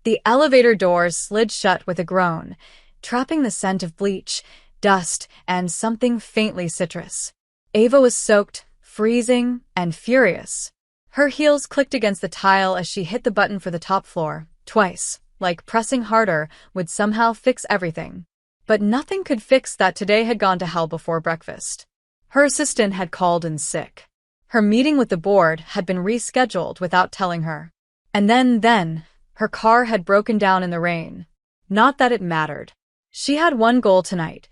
The elevator doors slid shut with a groan, trapping the scent of bleach, dust, and something faintly citrus. Ava was soaked, freezing, and furious. Her heels clicked against the tile as she hit the button for the top floor, twice, like pressing harder would somehow fix everything. But nothing could fix that today had gone to hell before breakfast. Her assistant had called in sick. Her meeting with the board had been rescheduled without telling her. And then, her car had broken down in the rain. Not that it mattered. She had one goal tonight: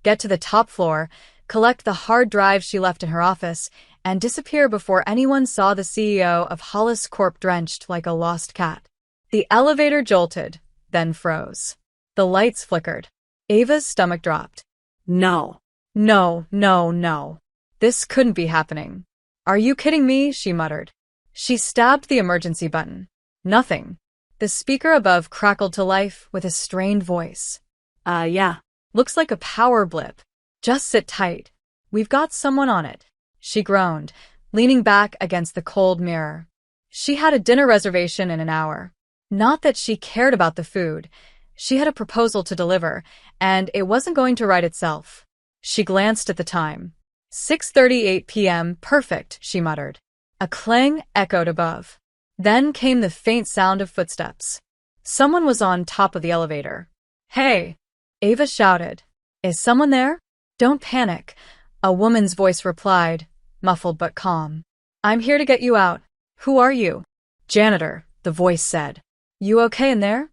get to the top floor, collect the hard drive she left in her office, and disappear before anyone saw the CEO of Hollis Corp drenched like a lost cat. The elevator jolted, then froze. The lights flickered. Ava's stomach dropped. No. No. This couldn't be happening. Are you kidding me? She muttered. She stabbed the emergency button. Nothing. The speaker above crackled to life with a strained voice. Yeah. Looks like a power blip. Just sit tight. We've got someone on it. She groaned, leaning back against the cold mirror. She had a dinner reservation in an hour. Not that she cared about the food. She had a proposal to deliver, and it wasn't going to write itself. She glanced at the time. 6:38 p.m. Perfect, she muttered. A clang echoed above. Then came the faint sound of footsteps. Someone was on top of the elevator. Hey! Ava shouted. Is someone there? Don't panic, a woman's voice replied, muffled but calm. I'm here to get you out. Who are you? Janitor, the voice said. You okay in there?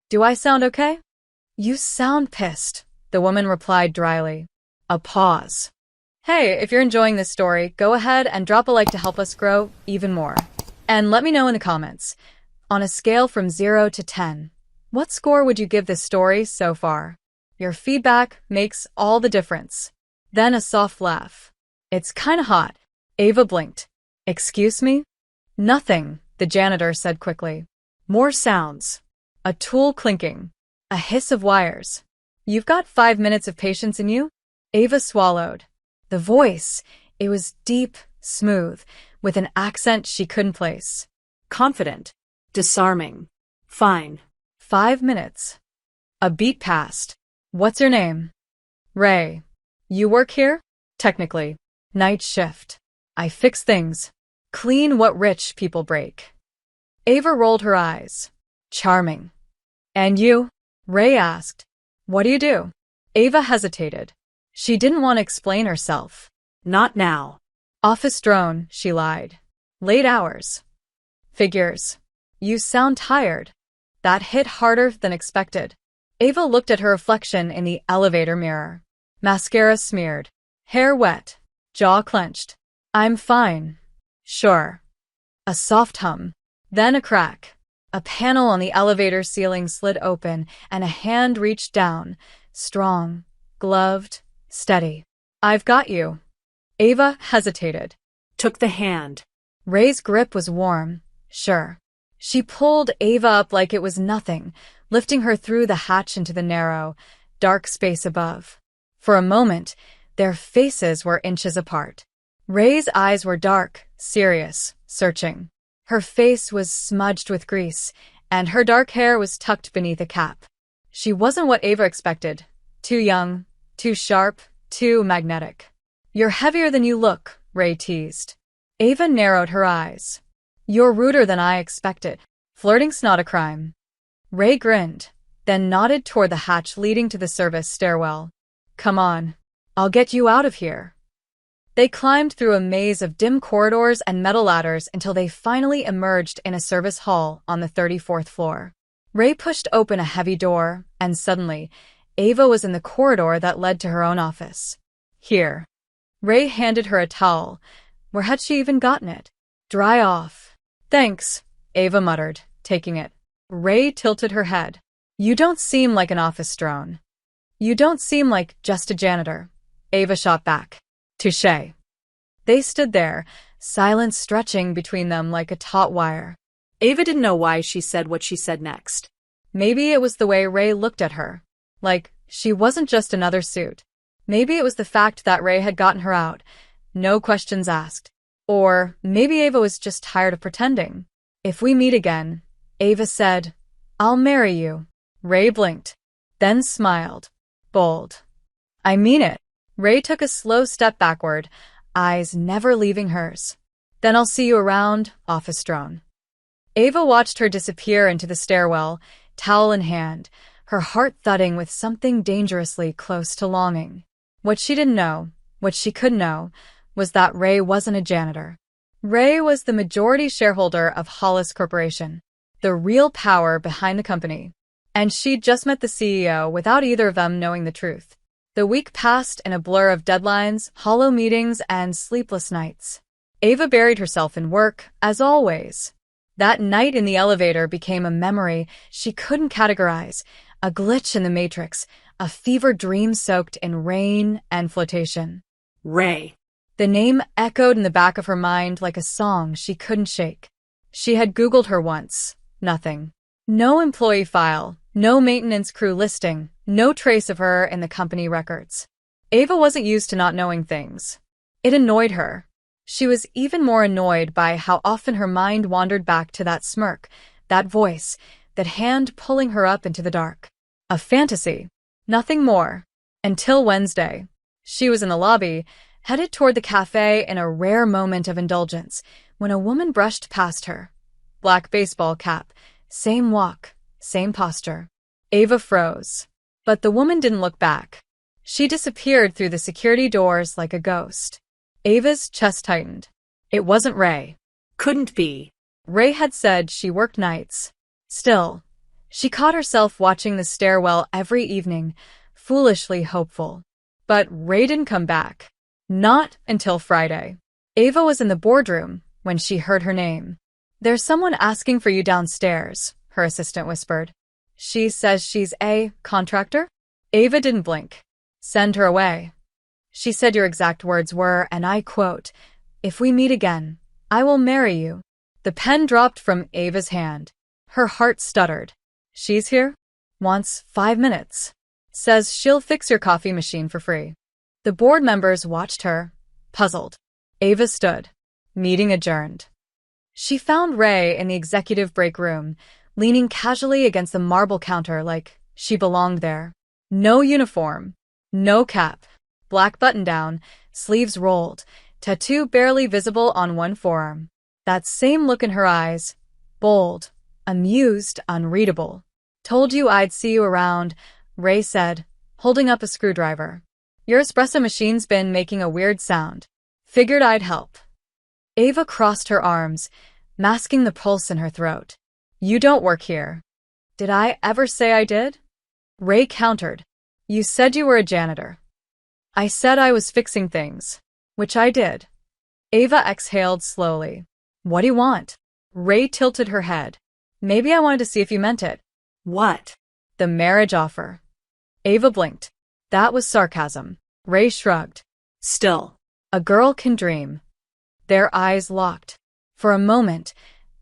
Do I sound okay? You sound pissed, the woman replied dryly. A pause. Hey, if you're enjoying this story, go ahead and drop a like to help us grow even more. And let me know in the comments, on a scale from 0 to 10, what score would you give this story so far? Your feedback makes all the difference. Then a soft laugh. It's kinda hot. Ava blinked. Excuse me? Nothing, the janitor said quickly. More sounds. A tool clinking. A hiss of wires. You've got 5 minutes of patience in you? Ava swallowed. The voice, it was deep, smooth, with an accent she couldn't place. Confident. Disarming. Fine. 5 minutes. A beat passed. What's your name? Ray. You work here? Technically. Night shift. I fix things. Clean what rich people break. Ava rolled her eyes. Charming. And you? Ray asked. What do you do? Ava hesitated. She didn't want to explain herself. Not now. Office drone, she lied. Late hours. Figures. You sound tired. That hit harder than expected. Ava looked at her reflection in the elevator mirror. Mascara smeared. Hair wet. Jaw clenched. I'm fine. Sure. A soft hum. Then a crack. A panel on the elevator ceiling slid open, and a hand reached down. Strong. Gloved. Steady. I've got you. Ava hesitated. Took the hand. Ray's grip was warm. Sure. She pulled Ava up like it was nothing, lifting her through the hatch into the narrow, dark space above. For a moment, their faces were inches apart. Ray's eyes were dark, serious, searching. Her face was smudged with grease, and her dark hair was tucked beneath a cap. She wasn't what Ava expected. Too young, too sharp, too magnetic. You're heavier than you look, Ray teased. Ava narrowed her eyes. You're ruder than I expected. Flirting's not a crime. Ray grinned, then nodded toward the hatch leading to the service stairwell. Come on. I'll get you out of here. They climbed through a maze of dim corridors and metal ladders until they finally emerged in a service hall on the 34th floor. Ray pushed open a heavy door, and suddenly, Ava was in the corridor that led to her own office. Here. Ray handed her a towel. Where had she even gotten it? Dry off. Thanks, Ava muttered, taking it. Ray tilted her head. You don't seem like an office drone. You don't seem like just a janitor. Ava shot back. Touché. They stood there, silence stretching between them like a taut wire. Ava didn't know why she said what she said next. Maybe it was the way Ray looked at her. Like, she wasn't just another suit. Maybe it was the fact that Ray had gotten her out. No questions asked. Or maybe Ava was just tired of pretending. If we meet again, Ava said, I'll marry you. Ray blinked, then smiled. Bold. I mean it. Ray took a slow step backward, eyes never leaving hers. Then I'll see you around, office drone. Ava watched her disappear into the stairwell, towel in hand, her heart thudding with something dangerously close to longing. What she didn't know, what she could know, was that Ray wasn't a janitor. Ray was the majority shareholder of Hollis Corporation, the real power behind the company. And she'd just met the CEO without either of them knowing the truth. The week passed in a blur of deadlines, hollow meetings, and sleepless nights. Ava buried herself in work, as always. That night in the elevator became a memory she couldn't categorize, a glitch in the matrix, a fever dream soaked in rain and flotation. Ray. The name echoed in the back of her mind like a song she couldn't shake. She had Googled her once. Nothing. No employee file, no maintenance crew listing, no trace of her in the company records. Ava wasn't used to not knowing things. It annoyed her. She was even more annoyed by how often her mind wandered back to that smirk, that voice, that hand pulling her up into the dark. A fantasy. Nothing more. Until Wednesday. She was in the lobby, headed toward the cafe in a rare moment of indulgence, when a woman brushed past her. Black baseball cap. Same walk. Same posture. Ava froze. But the woman didn't look back. She disappeared through the security doors like a ghost. Ava's chest tightened. It wasn't Ray. Couldn't be. Ray had said she worked nights. Still, she caught herself watching the stairwell every evening, foolishly hopeful. But Ray didn't come back. Not until Friday. Ava was in the boardroom when she heard her name. There's someone asking for you downstairs, her assistant whispered. She says she's a contractor? Ava didn't blink. Send her away. She said your exact words were, and I quote, "If we meet again, I will marry you." The pen dropped from Ava's hand. Her heart stuttered. She's here? Wants 5 minutes. Says she'll fix your coffee machine for free. The board members watched her, puzzled. Ava stood. Meeting adjourned. She found Ray in the executive break room, leaning casually against the marble counter like she belonged there. No uniform. No cap. Black button-down, sleeves rolled, tattoo barely visible on one forearm. That same look in her eyes. Bold, amused, unreadable. Told you I'd see you around, Ray said, holding up a screwdriver. Your espresso machine's been making a weird sound. Figured I'd help. Ava crossed her arms, masking the pulse in her throat. You don't work here. Did I ever say I did? Ray countered. You said you were a janitor. I said I was fixing things, which I did. Ava exhaled slowly. What do you want? Ray tilted her head. Maybe I wanted to see if you meant it. What? The marriage offer. Ava blinked. That was sarcasm. Ray shrugged. Still. A girl can dream. Their eyes locked. For a moment,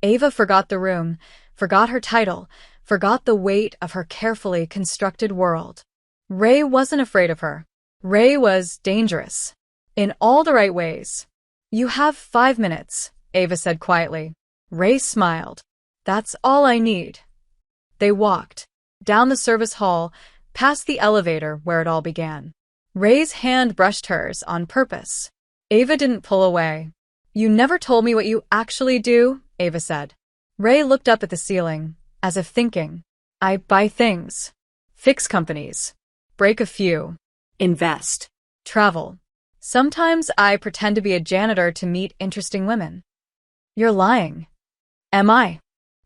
Ava forgot the room, forgot her title, forgot the weight of her carefully constructed world. Ray wasn't afraid of her. Ray was dangerous. In all the right ways. You have 5 minutes, Ava said quietly. Ray smiled. That's all I need. They walked. Down the service hall, past the elevator where it all began. Ray's hand brushed hers on purpose. Ava didn't pull away. You never told me what you actually do, Ava said. Ray looked up at the ceiling, as if thinking. I buy things. Fix companies. Break a few. Invest. Travel. Sometimes I pretend to be a janitor to meet interesting women. You're lying. Am I?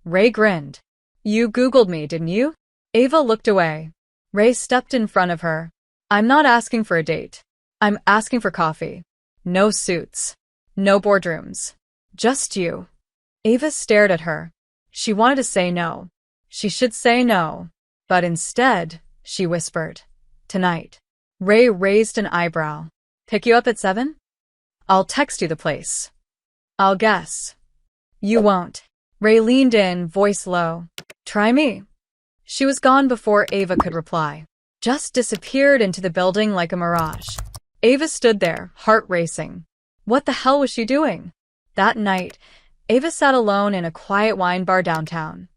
Ray grinned. You Googled me, didn't you? Ava looked away. Ray stepped in front of her. I'm not asking for a date. I'm asking for coffee. No suits. No boardrooms. Just you. Ava stared at her. She wanted to say no. She should say no. But instead, she whispered. Tonight. Ray raised an eyebrow. Pick you up at 7? I'll text you the place. I'll guess. You won't. Ray leaned in, voice low. Try me. She was gone before Ava could reply. Just disappeared into the building like a mirage. Ava stood there, heart racing. What the hell was she doing? That night, Ava sat alone in a quiet wine bar downtown.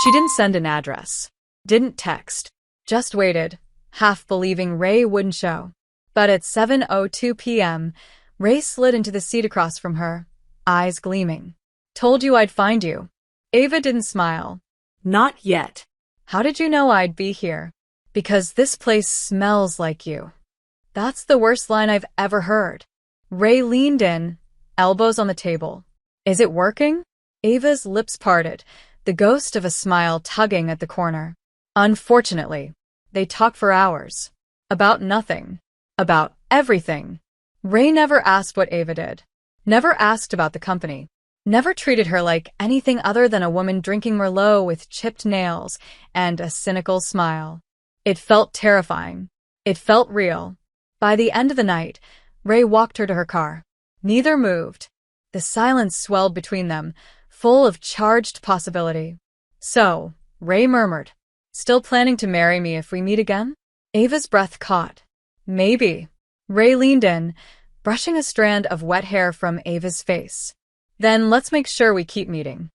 She didn't send an address, didn't text, just waited, half believing Ray wouldn't show. But at 7:02 p.m., Ray slid into the seat across from her, eyes gleaming. Told you I'd find you. Ava didn't smile. Not yet. How did you know I'd be here? Because this place smells like you. That's the worst line I've ever heard. Ray leaned in, elbows on the table. Is it working? Ava's lips parted, the ghost of a smile tugging at the corner. Unfortunately, they talked for hours. About nothing. About everything. Ray never asked what Ava did. Never asked about the company. Never treated her like anything other than a woman drinking Merlot with chipped nails and a cynical smile. It felt terrifying. It felt real. By the end of the night, Ray walked her to her car. Neither moved. The silence swelled between them, full of charged possibility. So, Ray murmured, still planning to marry me if we meet again? Ava's breath caught. Maybe. Ray leaned in, brushing a strand of wet hair from Ava's face. Then let's make sure we keep meeting.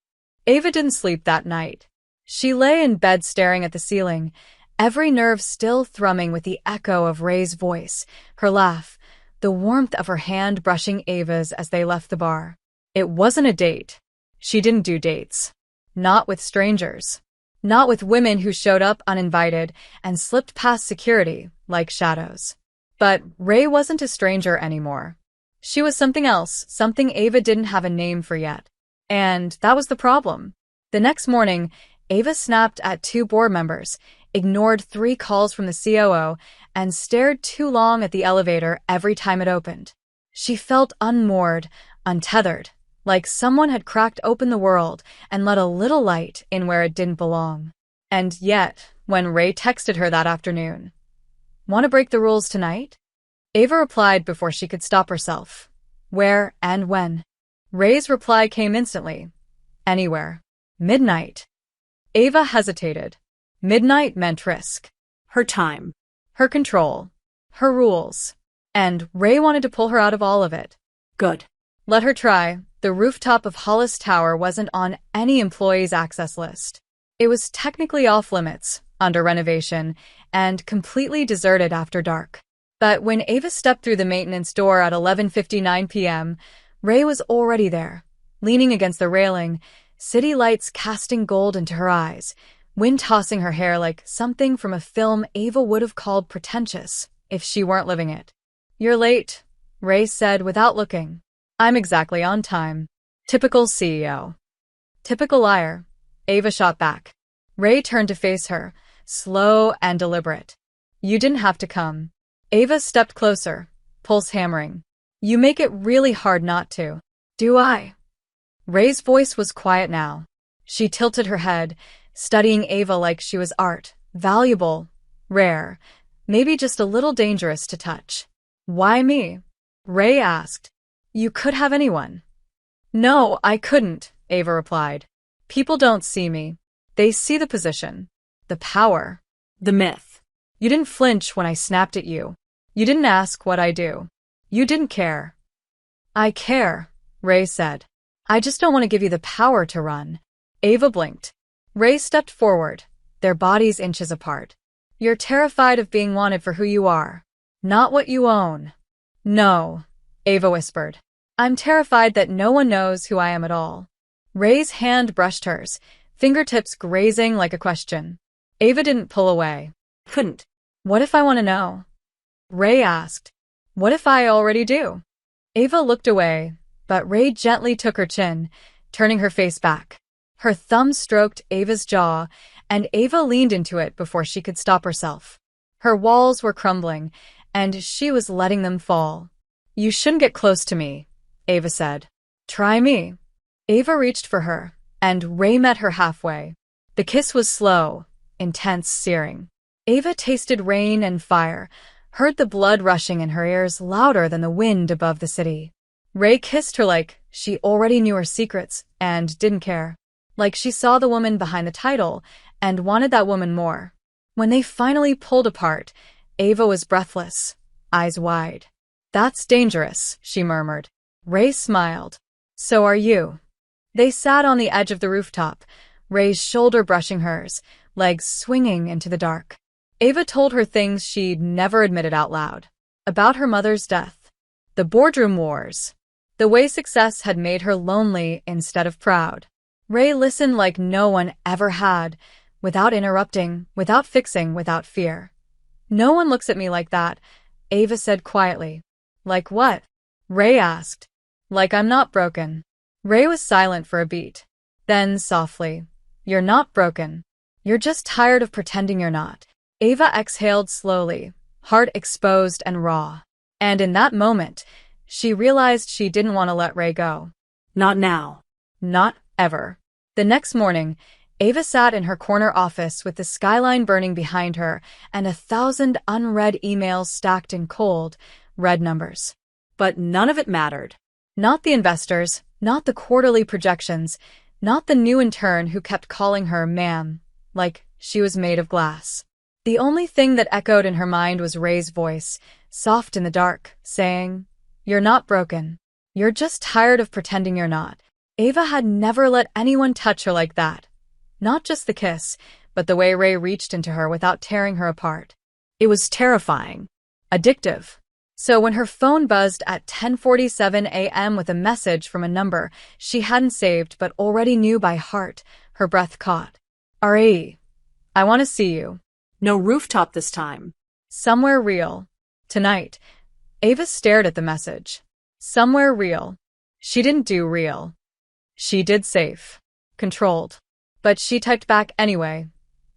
Ava didn't sleep that night. She lay in bed staring at the ceiling, every nerve still thrumming with the echo of Ray's voice, her laugh, the warmth of her hand brushing Ava's as they left the bar. It wasn't a date. She didn't do dates. Not with strangers. Not with women who showed up uninvited and slipped past security like shadows. But Ray wasn't a stranger anymore. She was something else, something Ava didn't have a name for yet. And that was the problem. The next morning, Ava snapped at 2 board members, ignored 3 calls from the COO, and stared too long at the elevator every time it opened. She felt unmoored, untethered, like someone had cracked open the world and let a little light in where it didn't belong. And yet, when Ray texted her that afternoon, "Want to break the rules tonight?" Ava replied before she could stop herself. Where and when? Ray's reply came instantly. Anywhere. Midnight. Ava hesitated. Midnight meant risk. Her time. Her control. Her rules. And Ray wanted to pull her out of all of it. Good. Let her try. The rooftop of Hollis Tower wasn't on any employee's access list. It was technically off limits, under renovation, and completely deserted after dark. But when Ava stepped through the maintenance door at 11:59 p.m., Ray was already there, leaning against the railing, city lights casting gold into her eyes, wind tossing her hair like something from a film Ava would have called pretentious if she weren't living it. "You're late," Ray said without looking. "I'm exactly on time." Typical CEO. Typical liar, Ava shot back. Ray turned to face her, slow and deliberate. "You didn't have to come." Ava stepped closer, pulse hammering. "You make it really hard not to." "Do I?" Ray's voice was quiet now. She tilted her head, studying Ava like she was art, valuable, rare, maybe just a little dangerous to touch. "Why me?" Ray asked. "You could have anyone." "No, I couldn't," Ava replied. "People don't see me. They see the position, the power, the myth." You didn't flinch when I snapped at you. You didn't ask what I do. You didn't care. "I care," Ray said. "I just don't want to give you the power to run." Ava blinked. Ray stepped forward, their bodies inches apart. "You're terrified of being wanted for who you are, not what you own." "No," Ava whispered. "I'm terrified that no one knows who I am at all." Ray's hand brushed hers, fingertips grazing like a question. Ava didn't pull away. Couldn't. "What if I want to know?" Ray asked. "What if I already do?" Ava looked away, but Ray gently took her chin, turning her face back. Her thumb stroked Ava's jaw, and Ava leaned into it before she could stop herself. Her walls were crumbling, and she was letting them fall. "You shouldn't get close to me," Ava said. "Try me." Ava reached for her, and Ray met her halfway. The kiss was slow, intense, searing. Ava tasted rain and fire, heard the blood rushing in her ears louder than the wind above the city. Ray kissed her like she already knew her secrets and didn't care. Like she saw the woman behind the title and wanted that woman more. When they finally pulled apart, Ava was breathless, eyes wide. "That's dangerous," she murmured. Ray smiled. "So are you." They sat on the edge of the rooftop, Ray's shoulder brushing hers, legs swinging into the dark. Ava told her things she'd never admitted out loud. About her mother's death, the boardroom wars, the way success had made her lonely instead of proud. Ray listened like no one ever had, without interrupting, without fixing, without fear. "No one looks at me like that," Ava said quietly. "Like what?" Ray asked. "Like I'm not broken." Ray was silent for a beat. Then, softly, "You're not broken. You're just tired of pretending you're not." Ava exhaled slowly, heart exposed and raw. And in that moment, she realized she didn't want to let Ray go. Not now. Not ever. The next morning, Ava sat in her corner office with the skyline burning behind her and 1,000 unread emails stacked in cold, red numbers. But none of it mattered. Not the investors, not the quarterly projections, not the new intern who kept calling her ma'am, like she was made of glass. The only thing that echoed in her mind was Ray's voice, soft in the dark, saying, "You're not broken. You're just tired of pretending you're not." Ava had never let anyone touch her like that. Not just the kiss, but the way Ray reached into her without tearing her apart. It was terrifying. Addictive. So when her phone buzzed at 10:47 a.m. with a message from a number she hadn't saved but already knew by heart, her breath caught. "R.A. I want to see you." No rooftop this time. "Somewhere real. Tonight." Ava stared at the message. Somewhere real. She didn't do real. She did safe. Controlled. But she typed back anyway.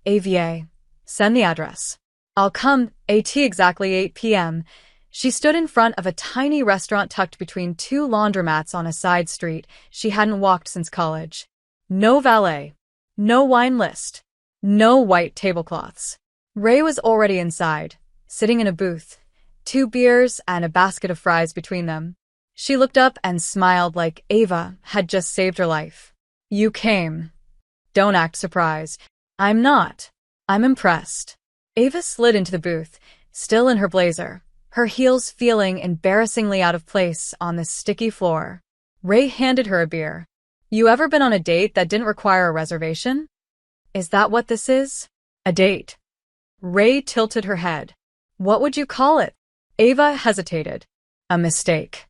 "AVA. Send the address." "I'll come, at exactly 8 p.m. She stood in front of a tiny restaurant tucked between two laundromats on a side street she hadn't walked since college. No valet. No wine list. No white tablecloths. Ray was already inside, sitting in a booth, 2 beers and a basket of fries between them. She looked up and smiled like Ava had just saved her life. "You came. Don't act surprised." "I'm not. I'm impressed." Ava slid into the booth, still in her blazer, her heels feeling embarrassingly out of place on the sticky floor. Ray handed her a beer. "You ever been on a date that didn't require a reservation? Is that what this is? A date?" Ray tilted her head. "What would you call it?" Ava hesitated. "A mistake."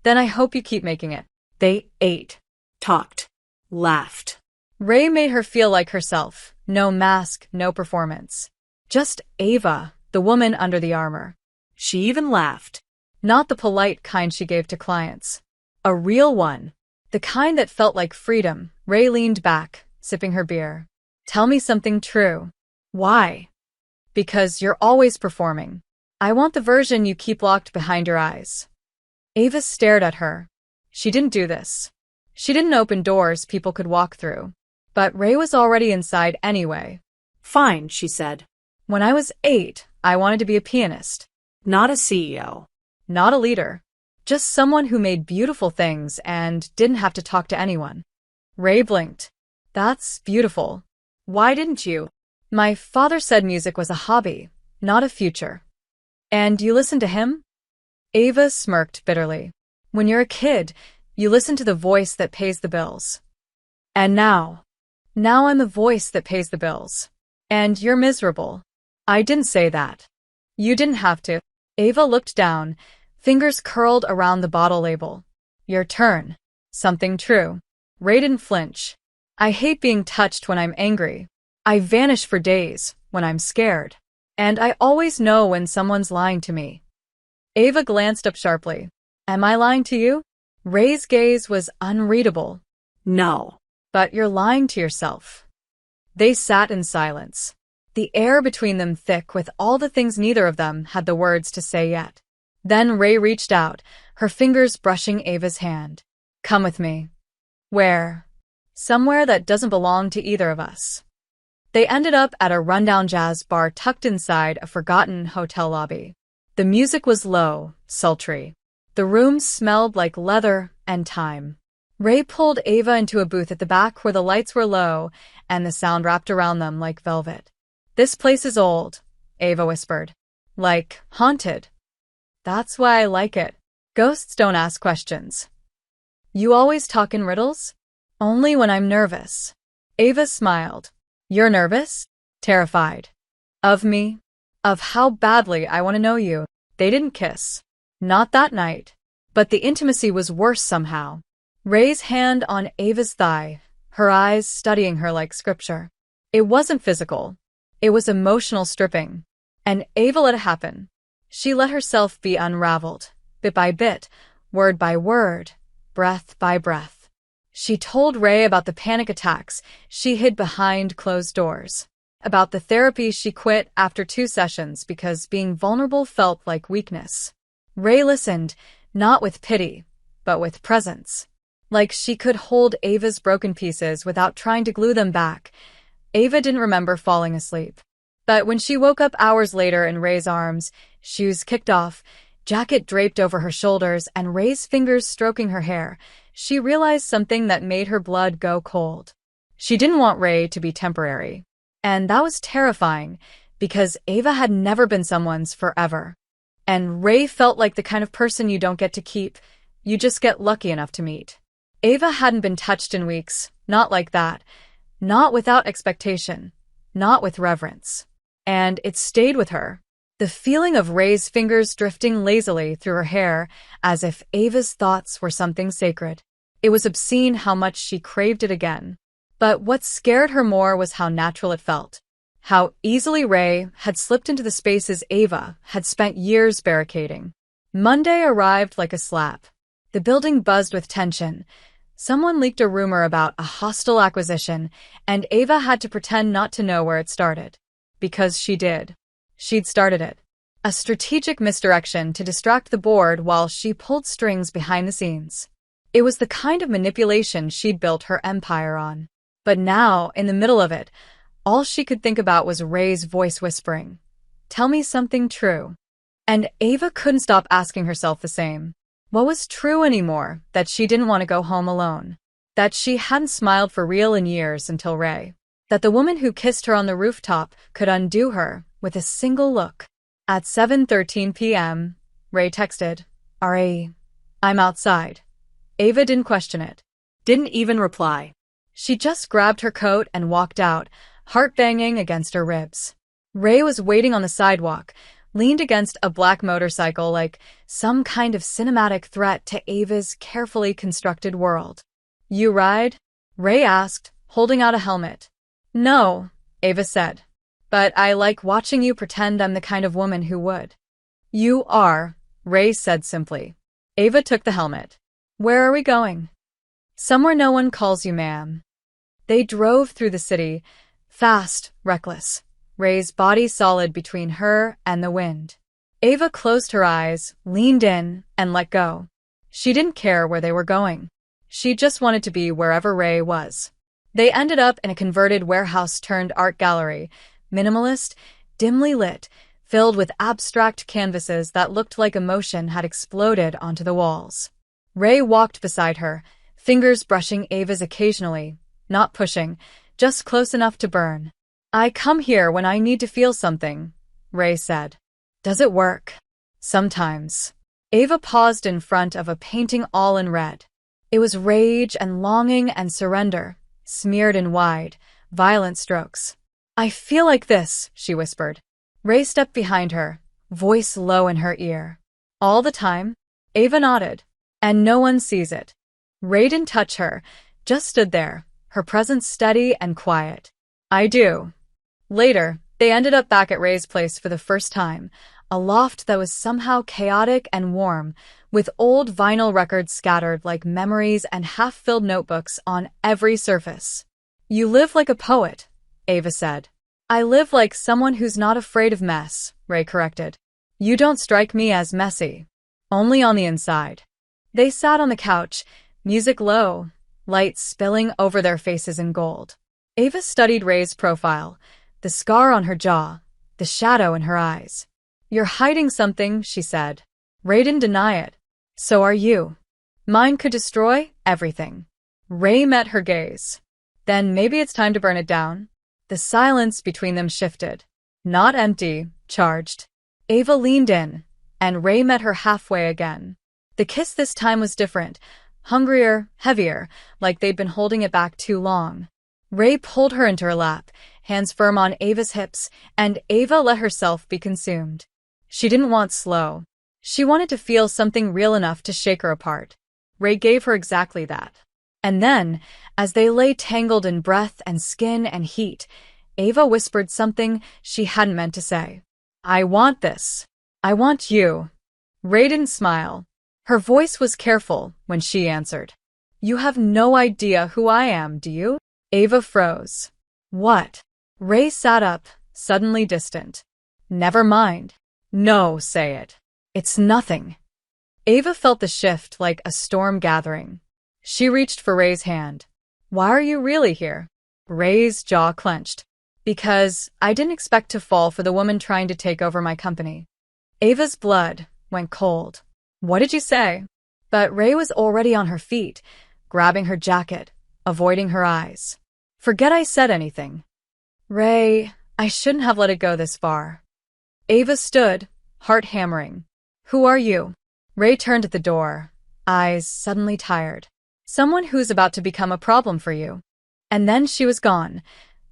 "Then I hope you keep making it." They ate. Talked. Laughed. Ray made her feel like herself. No mask, no performance. Just Ava, the woman under the armor. She even laughed. Not the polite kind she gave to clients. A real one. The kind that felt like freedom. Ray leaned back, sipping her beer. "Tell me something true." "Why?" "Because you're always performing. I want the version you keep locked behind your eyes." Ava stared at her. She didn't do this. She didn't open doors people could walk through. But Ray was already inside anyway. "Fine," she said. "When I was 8, I wanted to be a pianist." Not a CEO. Not a leader. Just someone who made beautiful things and didn't have to talk to anyone. Ray blinked. "That's beautiful. Why didn't you?" "My father said music was a hobby, not a future." "And you listen to him?" Ava smirked bitterly. "When you're a kid, you listen to the voice that pays the bills. And now I'm the voice that pays the bills. And you're miserable." "I didn't say that." "You didn't have to." Ava looked down, fingers curled around the bottle label. "Your turn." "Something true." Ray didn't flinch. "I hate being touched when I'm angry. I vanish for days when I'm scared. And I always know when someone's lying to me." Ava glanced up sharply. "Am I lying to you?" Ray's gaze was unreadable. "No." "But you're lying to yourself." They sat in silence, the air between them thick with all the things neither of them had the words to say yet. Then Ray reached out, her fingers brushing Ava's hand. "Come with me." "Where?" "Somewhere that doesn't belong to either of us." They ended up at a rundown jazz bar tucked inside a forgotten hotel lobby. The music was low, sultry. The room smelled like leather and time. Ray pulled Ava into a booth at the back where the lights were low and the sound wrapped around them like velvet. "This place is old," Ava whispered. "Like haunted." "That's why I like it. Ghosts don't ask questions." "You always talk in riddles?" "Only when I'm nervous." Ava smiled. You're nervous? Terrified. Of me? Of how badly I want to know you. They didn't kiss. Not that night. But the intimacy was worse somehow. Ray's hand on Ava's thigh, her eyes studying her like scripture. It wasn't physical. It was emotional stripping. And Ava let it happen. She let herself be unraveled, bit by bit, word by word, breath by breath. She told Ray about the panic attacks she hid behind closed doors, about the therapy she quit after 2 sessions because being vulnerable felt like weakness. Ray listened, not with pity, but with presence. Like she could hold Ava's broken pieces without trying to glue them back. Ava didn't remember falling asleep. But when she woke up hours later in Ray's arms, shoes kicked off, jacket draped over her shoulders, and Ray's fingers stroking her hair, she realized something that made her blood go cold. She didn't want Ray to be temporary. And that was terrifying, because Ava had never been someone's forever. And Ray felt like the kind of person you don't get to keep, you just get lucky enough to meet. Ava hadn't been touched in weeks, not like that. Not without expectation, not with reverence. And it stayed with her. The feeling of Ray's fingers drifting lazily through her hair, as if Ava's thoughts were something sacred. It was obscene how much she craved it again. But what scared her more was how natural it felt. How easily Ray had slipped into the spaces Ava had spent years barricading. Monday arrived like a slap. The building buzzed with tension. Someone leaked a rumor about a hostile acquisition, and Ava had to pretend not to know where it started. Because she did. She'd started it. A strategic misdirection to distract the board while she pulled strings behind the scenes. It was the kind of manipulation she'd built her empire on. But now, in the middle of it, all she could think about was Ray's voice whispering, "Tell me something true." And Ava couldn't stop asking herself the same. What was true anymore? That she didn't want to go home alone. That she hadn't smiled for real in years until Ray. That the woman who kissed her on the rooftop could undo her with a single look. At 7:13 p.m., Ray texted, "R.A. I'm outside." Ava didn't question it. Didn't even reply. She just grabbed her coat and walked out, heart banging against her ribs. Ray was waiting on the sidewalk, leaned against a black motorcycle like some kind of cinematic threat to Ava's carefully constructed world. "You ride?" Ray asked, holding out a helmet. "No," Ava said. "But I like watching you pretend I'm the kind of woman who would." "You are," Ray said simply. Ava took the helmet. "Where are we going?" "Somewhere no one calls you ma'am." They drove through the city, fast, reckless, Ray's body solid between her and the wind. Ava closed her eyes, leaned in, and let go. She didn't care where they were going. She just wanted to be wherever Ray was. They ended up in a converted warehouse-turned-art gallery, minimalist, dimly lit, filled with abstract canvases that looked like emotion had exploded onto the walls. Ray walked beside her, fingers brushing Ava's occasionally, not pushing, just close enough to burn. "I come here when I need to feel something," Ray said. "Does it work?" "Sometimes." Ava paused in front of a painting all in red. It was rage and longing and surrender, smeared in wide, violent strokes. "I feel like this," she whispered. Ray stepped behind her, voice low in her ear. "All the time?" Ava nodded. "And no one sees it." Ray didn't touch her, just stood there, her presence steady and quiet. "I do." Later, they ended up back at Ray's place for the first time, a loft that was somehow chaotic and warm, with old vinyl records scattered like memories and half-filled notebooks on every surface. "You live like a poet," Ava said. "I live like someone who's not afraid of mess," Ray corrected. "You don't strike me as messy. Only on the inside." They sat on the couch, music low, light spilling over their faces in gold. Ava studied Ray's profile, the scar on her jaw, the shadow in her eyes. "You're hiding something," she said. Ray didn't deny it. "So are you. Mine could destroy everything." Ray met her gaze. "Then maybe it's time to burn it down?" The silence between them shifted. Not empty, charged. Ava leaned in, and Ray met her halfway again. The kiss this time was different, hungrier, heavier, like they'd been holding it back too long. Ray pulled her into her lap, hands firm on Ava's hips, and Ava let herself be consumed. She didn't want slow. She wanted to feel something real enough to shake her apart. Ray gave her exactly that. And then, as they lay tangled in breath and skin and heat, Ava whispered something she hadn't meant to say. I want this. I want you. Ray didn't smile. Her voice was careful when she answered. You have no idea who I am, do you? Ava froze. What? Ray sat up, suddenly distant. Never mind. No, say it. It's nothing. Ava felt the shift like a storm gathering. She reached for Ray's hand. Why are you really here? Ray's jaw clenched. Because I didn't expect to fall for the woman trying to take over my company. Ava's blood went cold. What did you say? But Ray was already on her feet, grabbing her jacket, avoiding her eyes. Forget I said anything. Ray, I shouldn't have let it go this far. Ava stood, heart hammering. Who are you? Ray turned at the door, eyes suddenly tired. Someone who's about to become a problem for you. And then she was gone.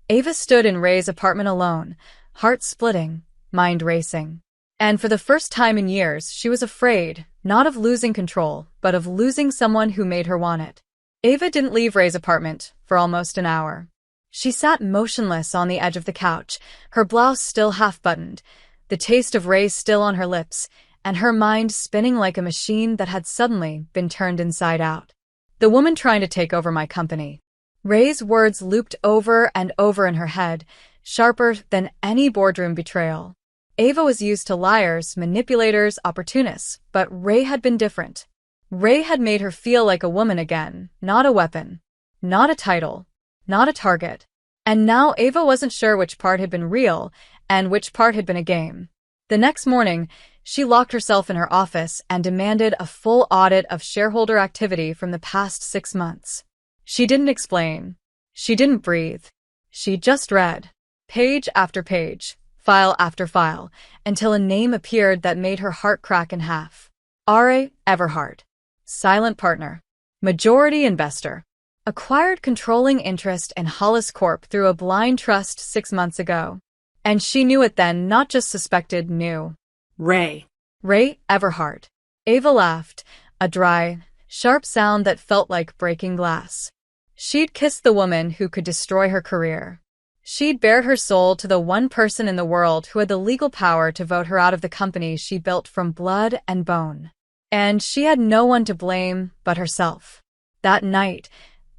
Ava stood in Ray's apartment alone, heart splitting, mind racing. And for the first time in years, she was afraid, not of losing control, but of losing someone who made her want it. Ava didn't leave Ray's apartment for almost an hour. She sat motionless on the edge of the couch, her blouse still half-buttoned, the taste of Ray still on her lips, and her mind spinning like a machine that had suddenly been turned inside out. The woman trying to take over my company. Ray's words looped over and over in her head, sharper than any boardroom betrayal. Ava was used to liars, manipulators, opportunists, but Ray had been different. Ray had made her feel like a woman again, not a weapon, not a title, not a target. And now Ava wasn't sure which part had been real and which part had been a game. The next morning, she locked herself in her office and demanded a full audit of shareholder activity from the past 6 months. She didn't explain. She didn't breathe. She just read, page after page, file after file, until a name appeared that made her heart crack in half. R.A. Everhart. Silent partner. Majority investor. Acquired controlling interest in Hollis Corp through a blind trust 6 months ago. And she knew it then, not just suspected, knew. Ray. Ray Everhart. Ava laughed, a dry, sharp sound that felt like breaking glass. She'd kissed the woman who could destroy her career. She'd bared her soul to the one person in the world who had the legal power to vote her out of the company she built from blood and bone. And she had no one to blame but herself. That night,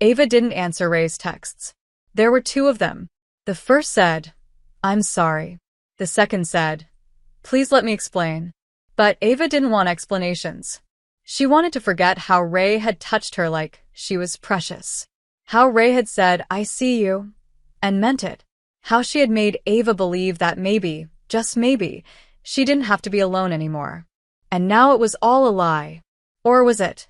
Ava didn't answer Ray's texts. There were 2 of them. The first said, I'm sorry. The second said, please let me explain. But Ava didn't want explanations. She wanted to forget how Ray had touched her like she was precious. How Ray had said, I see you, and meant it. How she had made Ava believe that maybe, just maybe, she didn't have to be alone anymore. And now it was all a lie. Or was it?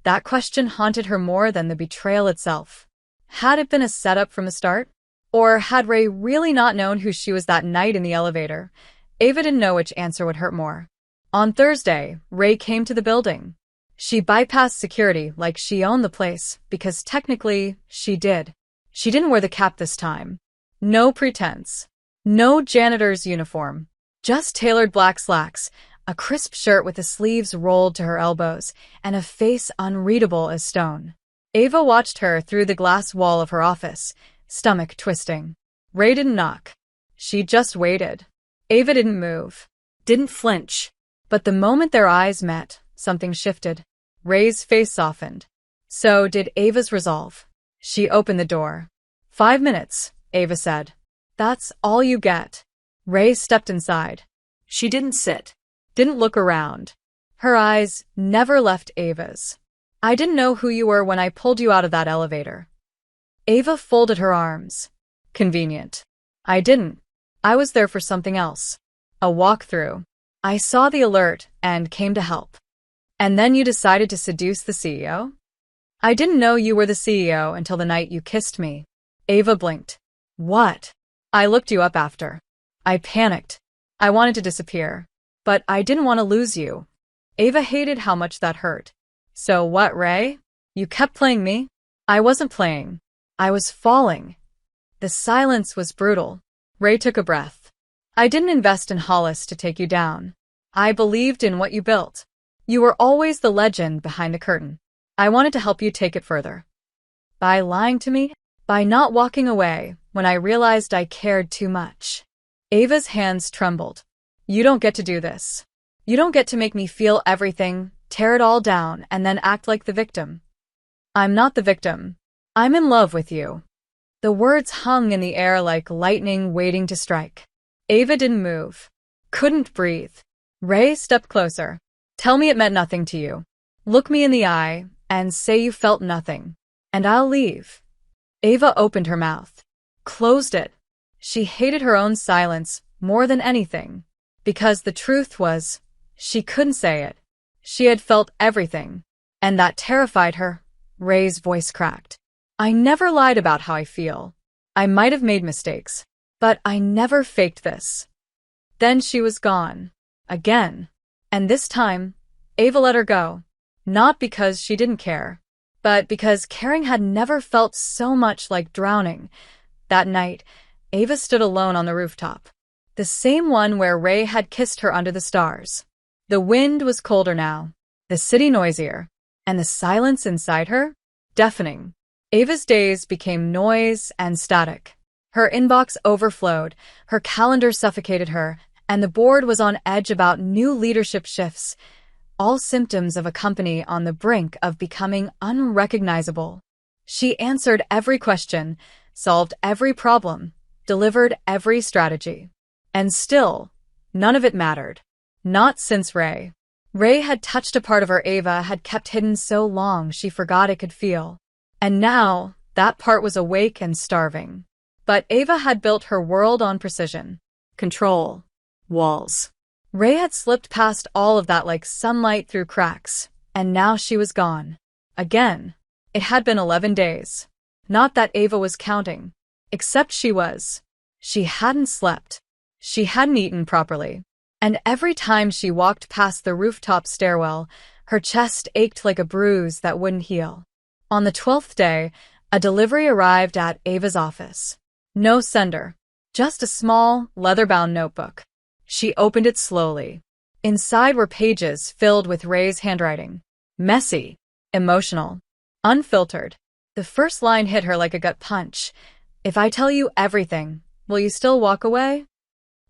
That question haunted her more than the betrayal itself. Had it been a setup from the start? Or had Ray really not known who she was that night in the elevator? Ava didn't know which answer would hurt more. On Thursday, Ray came to the building. She bypassed security like she owned the place, because technically, she did. She didn't wear the cap this time. No pretense. No janitor's uniform. Just tailored black slacks, a crisp shirt with the sleeves rolled to her elbows, and a face unreadable as stone. Ava watched her through the glass wall of her office, stomach twisting. Ray didn't knock. She just waited. Ava didn't move. Didn't flinch. But the moment their eyes met, something shifted. Ray's face softened. So did Ava's resolve. She opened the door. 5 minutes, Ava said. That's all you get. Ray stepped inside. She didn't sit. Didn't look around. Her eyes never left Ava's. I didn't know who you were when I pulled you out of that elevator. Ava folded her arms. Convenient. I didn't. I was there for something else. A walkthrough. I saw the alert and came to help. And then you decided to seduce the CEO? I didn't know you were the CEO until the night you kissed me. Ava blinked. What? I looked you up after. I panicked. I wanted to disappear. But I didn't want to lose you. Ava hated how much that hurt. So what, Ray? You kept playing me? I wasn't playing. I was falling. The silence was brutal. Ray took a breath. I didn't invest in Hollis to take you down. I believed in what you built. You were always the legend behind the curtain. I wanted to help you take it further. By lying to me? By not walking away when I realized I cared too much. Ava's hands trembled. You don't get to do this. You don't get to make me feel everything, tear it all down, and then act like the victim. I'm not the victim. I'm in love with you. The words hung in the air like lightning waiting to strike. Ava didn't move. Couldn't breathe. Ray stepped closer. Tell me it meant nothing to you. Look me in the eye and say you felt nothing. And I'll leave. Ava opened her mouth. Closed it. She hated her own silence more than anything. Because the truth was, she couldn't say it. She had felt everything. And that terrified her. Ray's voice cracked. I never lied about how I feel. I might have made mistakes. But I never faked this. Then she was gone. Again. And this time, Ava let her go. Not because she didn't care, but because caring had never felt so much like drowning. That night, Ava stood alone on the rooftop. The same one where Ray had kissed her under the stars. The wind was colder now, the city noisier, and the silence inside her, deafening. Ava's days became noise and static. Her inbox overflowed, her calendar suffocated her, and the board was on edge about new leadership shifts, all symptoms of a company on the brink of becoming unrecognizable. She answered every question, solved every problem, delivered every strategy. And still, none of it mattered. Not since Ray. Ray had touched a part of her Ava had kept hidden so long she forgot it could feel. And now, that part was awake and starving. But Ava had built her world on precision. Control. Walls. Ray had slipped past all of that like sunlight through cracks, and now she was gone. Again. It had been 11 days. Not that Ava was counting. Except she was. She hadn't slept. She hadn't eaten properly. And every time she walked past the rooftop stairwell, her chest ached like a bruise that wouldn't heal. On the 12th day, a delivery arrived at Ava's office. No sender. Just a small, leather-bound notebook. She opened it slowly. Inside were pages filled with Ray's handwriting. Messy. Emotional. Unfiltered. The first line hit her like a gut punch. If I tell you everything, will you still walk away?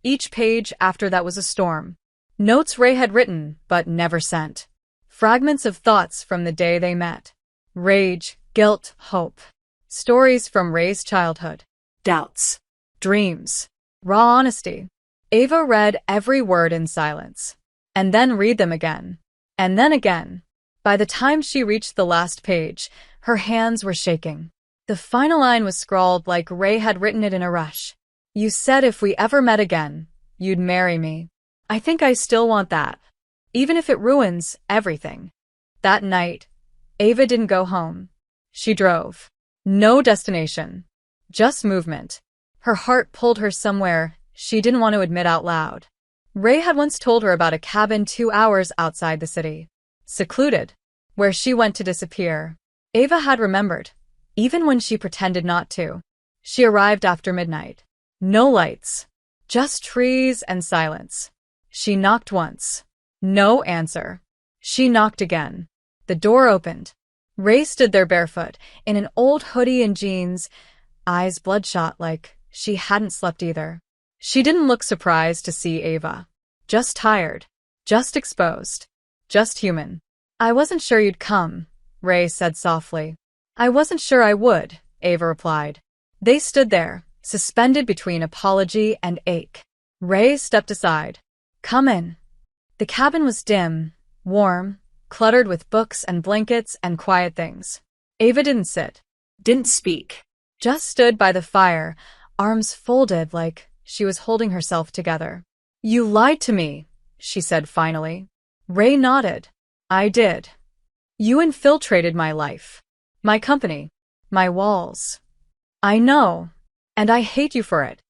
Each page after that was a storm. Notes Ray had written, but never sent. Fragments of thoughts from the day they met. Rage, guilt, hope. Stories from Ray's childhood. Doubts. Dreams. Raw honesty. Ava read every word in silence. And then read them again. And then again. By the time she reached the last page, her hands were shaking. The final line was scrawled like Ray had written it in a rush. You said if we ever met again, you'd marry me. I think I still want that. Even if it ruins everything. That night, Ava didn't go home. She drove. No destination. Just movement. Her heart pulled her somewhere she didn't want to admit out loud. Ray had once told her about a cabin 2 hours outside the city. Secluded. Where she went to disappear. Ava had remembered. Even when she pretended not to. She arrived after midnight. No lights. Just trees and silence. She knocked once. No answer. She knocked again. The door opened. Ray stood there barefoot, in an old hoodie and jeans, eyes bloodshot like she hadn't slept either. She didn't look surprised to see Ava. Just tired. Just exposed. Just human. I wasn't sure you'd come, Ray said softly. I wasn't sure I would, Ava replied. They stood there, suspended between apology and ache. Ray stepped aside. Come in. The cabin was dim, warm, cluttered with books and blankets and quiet things. Ava didn't sit. Didn't speak. Just stood by the fire, arms folded like she was holding herself together. You lied to me, she said finally. Ray nodded. I did. You infiltrated my life. My company. My walls. I know. And I hate you for it.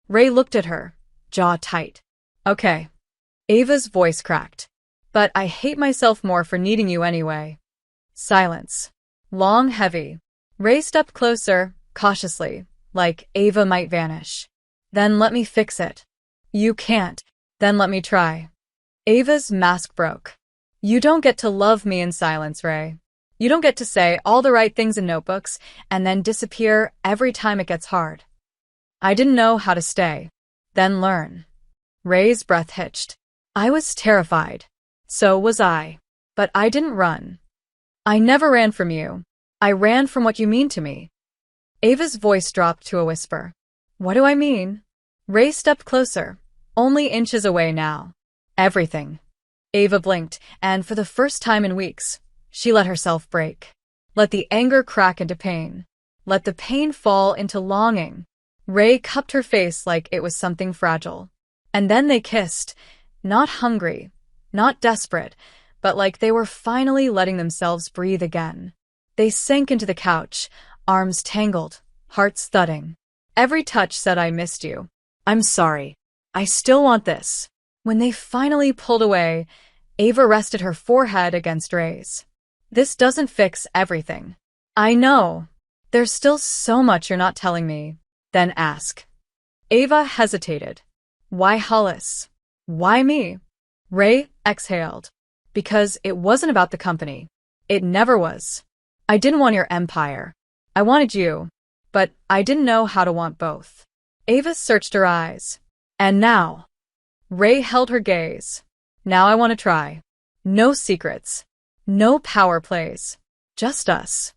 Ray looked at her, jaw tight. Okay. Ava's voice cracked. But I hate myself more for needing you anyway. Silence. Long, heavy. Ray stepped closer, cautiously, like Ava might vanish. Then let me fix it. You can't. Then let me try. Ava's mask broke. You don't get to love me in silence, Ray. You don't get to say all the right things in notebooks and then disappear every time it gets hard. I didn't know how to stay. Then learn. Ray's breath hitched. I was terrified. So was I. But I didn't run. I never ran from you. I ran from what you mean to me. Ava's voice dropped to a whisper. What do I mean? Ray stepped closer, only inches away now. Everything. Ava blinked, and for the first time in weeks, she let herself break. Let the anger crack into pain. Let the pain fall into longing. Ray cupped her face like it was something fragile. And then they kissed, not hungry, not desperate, but like they were finally letting themselves breathe again. They sank into the couch, arms tangled, hearts thudding. Every touch said, I missed you. I'm sorry. I still want this. When they finally pulled away, Ava rested her forehead against Ray's. This doesn't fix everything. I know. There's still so much you're not telling me. Then ask. Ava hesitated. Why Hollis? Why me? Ray exhaled. Because it wasn't about the company. It never was. I didn't want your empire. I wanted you. But I didn't know how to want both. Ava searched her eyes. And now? Ray held her gaze. Now I want to try. No secrets. No power plays. Just us.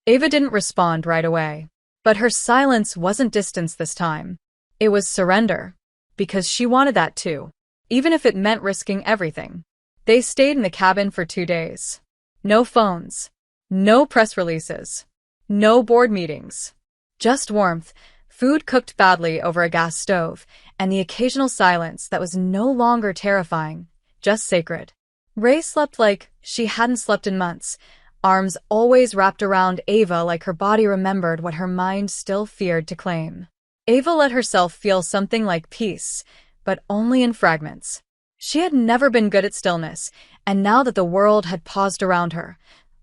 Ava didn't respond right away. But her silence wasn't distance this time. It was surrender. Because she wanted that too. Even if it meant risking everything. They stayed in the cabin for 2 days. No phones. No press releases. No board meetings. Just warmth, food cooked badly over a gas stove, and the occasional silence that was no longer terrifying, just sacred. Ray slept like she hadn't slept in months, arms always wrapped around Ava like her body remembered what her mind still feared to claim. Ava let herself feel something like peace, but only in fragments. She had never been good at stillness, and now that the world had paused around her,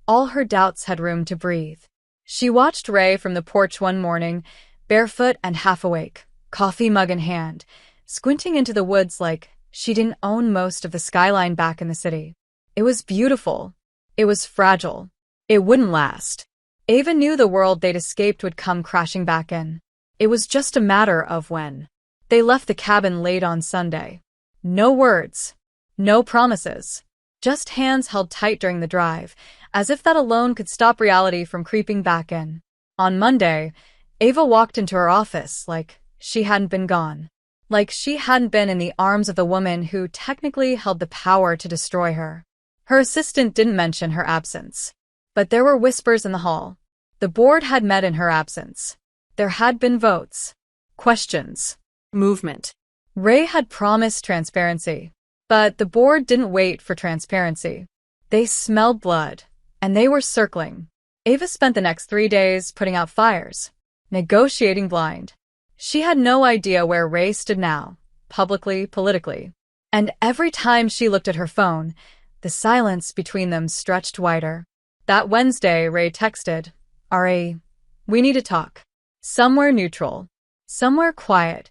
all her doubts had room to breathe. She watched Ray from the porch one morning, barefoot and half awake, coffee mug in hand, squinting into the woods like she didn't own most of the skyline back in the city. It was beautiful. It was fragile. It wouldn't last. Ava knew the world they'd escaped would come crashing back in. It was just a matter of when. They left the cabin late on Sunday. No words. No promises. Just hands held tight during the drive, as if that alone could stop reality from creeping back in. On Monday, Ava walked into her office like she hadn't been gone. Like she hadn't been in the arms of the woman who technically held the power to destroy her. Her assistant didn't mention her absence. But there were whispers in the hall. The board had met in her absence. There had been votes. Questions. Movement. Ray had promised transparency. But the board didn't wait for transparency. They smelled blood, and they were circling. Ava spent the next 3 days putting out fires, negotiating blind. She had no idea where Ray stood now, publicly, politically. And every time she looked at her phone, the silence between them stretched wider. That Wednesday, Ray texted, "Ari, we need to talk. Somewhere neutral. Somewhere quiet."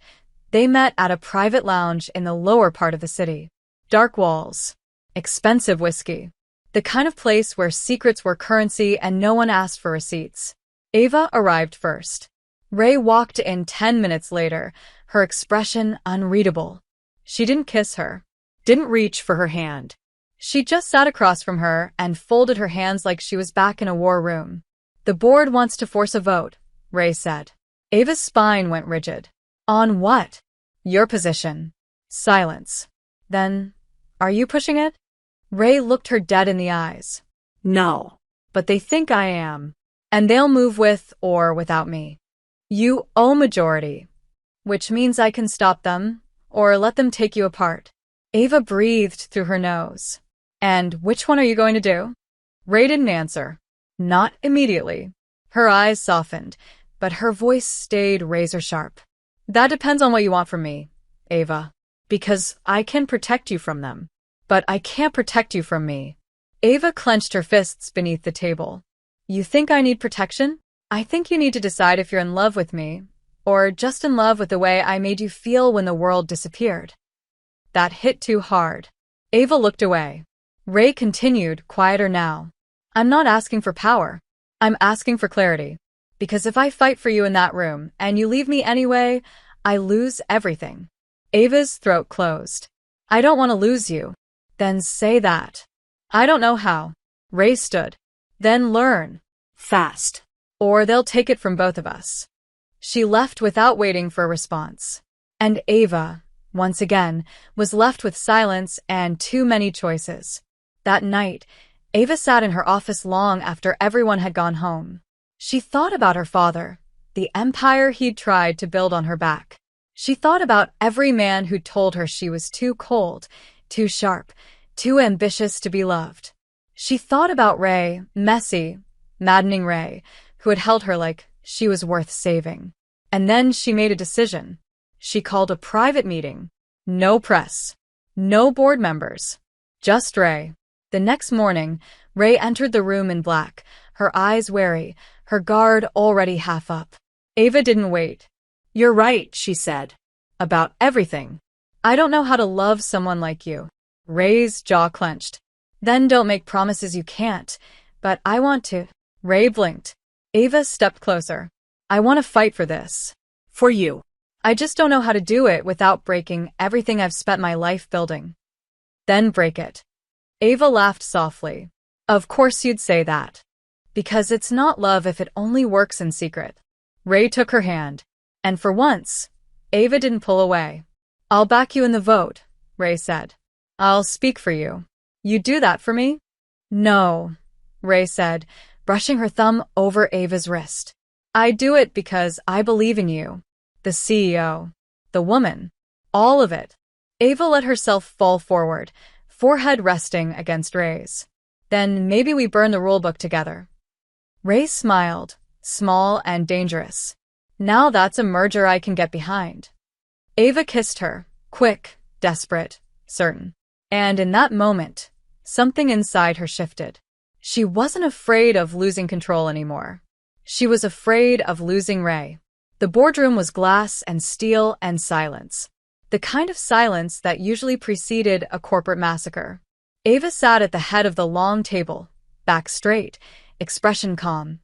They met at a private lounge in the lower part of the city. Dark walls. Expensive whiskey. The kind of place where secrets were currency and no one asked for receipts. Ava arrived first. Ray walked in 10 minutes later, her expression unreadable. She didn't kiss her. Didn't reach for her hand. She just sat across from her and folded her hands like she was back in a war room. "The board wants to force a vote," Ray said. Ava's spine went rigid. "On what?" "Your position." Silence. "Then, are you pushing it?" Ray looked her dead in the eyes. No. "But they think I am. And they'll move with or without me. You owe majority. Which means I can stop them, or let them take you apart." Ava breathed through her nose. "And which one are you going to do?" Ray didn't answer. Not immediately. Her eyes softened, but her voice stayed razor-sharp. "That depends on what you want from me, Ava. Because I can protect you from them. But I can't protect you from me." Ava clenched her fists beneath the table. "You think I need protection? I think you need to decide if you're in love with me, or just in love with the way I made you feel when the world disappeared. That hit too hard. Ava looked away. Ray continued, quieter now. I'm not asking for power. I'm asking for clarity. Because if I fight for you in that room, and you leave me anyway, I lose everything. Ava's throat closed. I don't want to lose you. Then say that. I don't know how. Ray stood. Then learn. Fast. Or they'll take it from both of us. She left without waiting for a response. And Ava, once again, was left with silence and too many choices. That night, Ava sat in her office long after everyone had gone home. She thought about her father, the empire he'd tried to build on her back. She thought about every man who told her she was too cold, too sharp, too ambitious to be loved. She thought about Ray, messy, maddening Ray, who had held her like she was worth saving. And then she made a decision. She called a private meeting. No press. No board members. Just Ray. The next morning, Ray entered the room in black, her eyes wary, her guard already half up. Ava didn't wait. You're right, she said. About everything. I don't know how to love someone like you. Ray's jaw clenched. Then don't make promises you can't. But I want to. Ray blinked. Ava stepped closer. I want to fight for this. For you. I just don't know how to do it without breaking everything I've spent my life building. Then break it. Ava laughed softly. Of course you'd say that. Because it's not love if it only works in secret. Ray took her hand. And for once, Ava didn't pull away. I'll back you in the vote, Ray said. I'll speak for you. You do that for me? No, Ray said, brushing her thumb over Ava's wrist. I do it because I believe in you. The CEO. The woman. All of it. Ava let herself fall forward, forehead resting against Ray's. Then maybe we burn the rulebook together. Ray smiled, small and dangerous. Now that's a merger I can get behind. Ava kissed her, quick, desperate, certain. And in that moment, something inside her shifted. She wasn't afraid of losing control anymore. She was afraid of losing Ray. The boardroom was glass and steel and silence. The kind of silence that usually preceded a corporate massacre. Ava sat at the head of the long table, back straight, expression calm.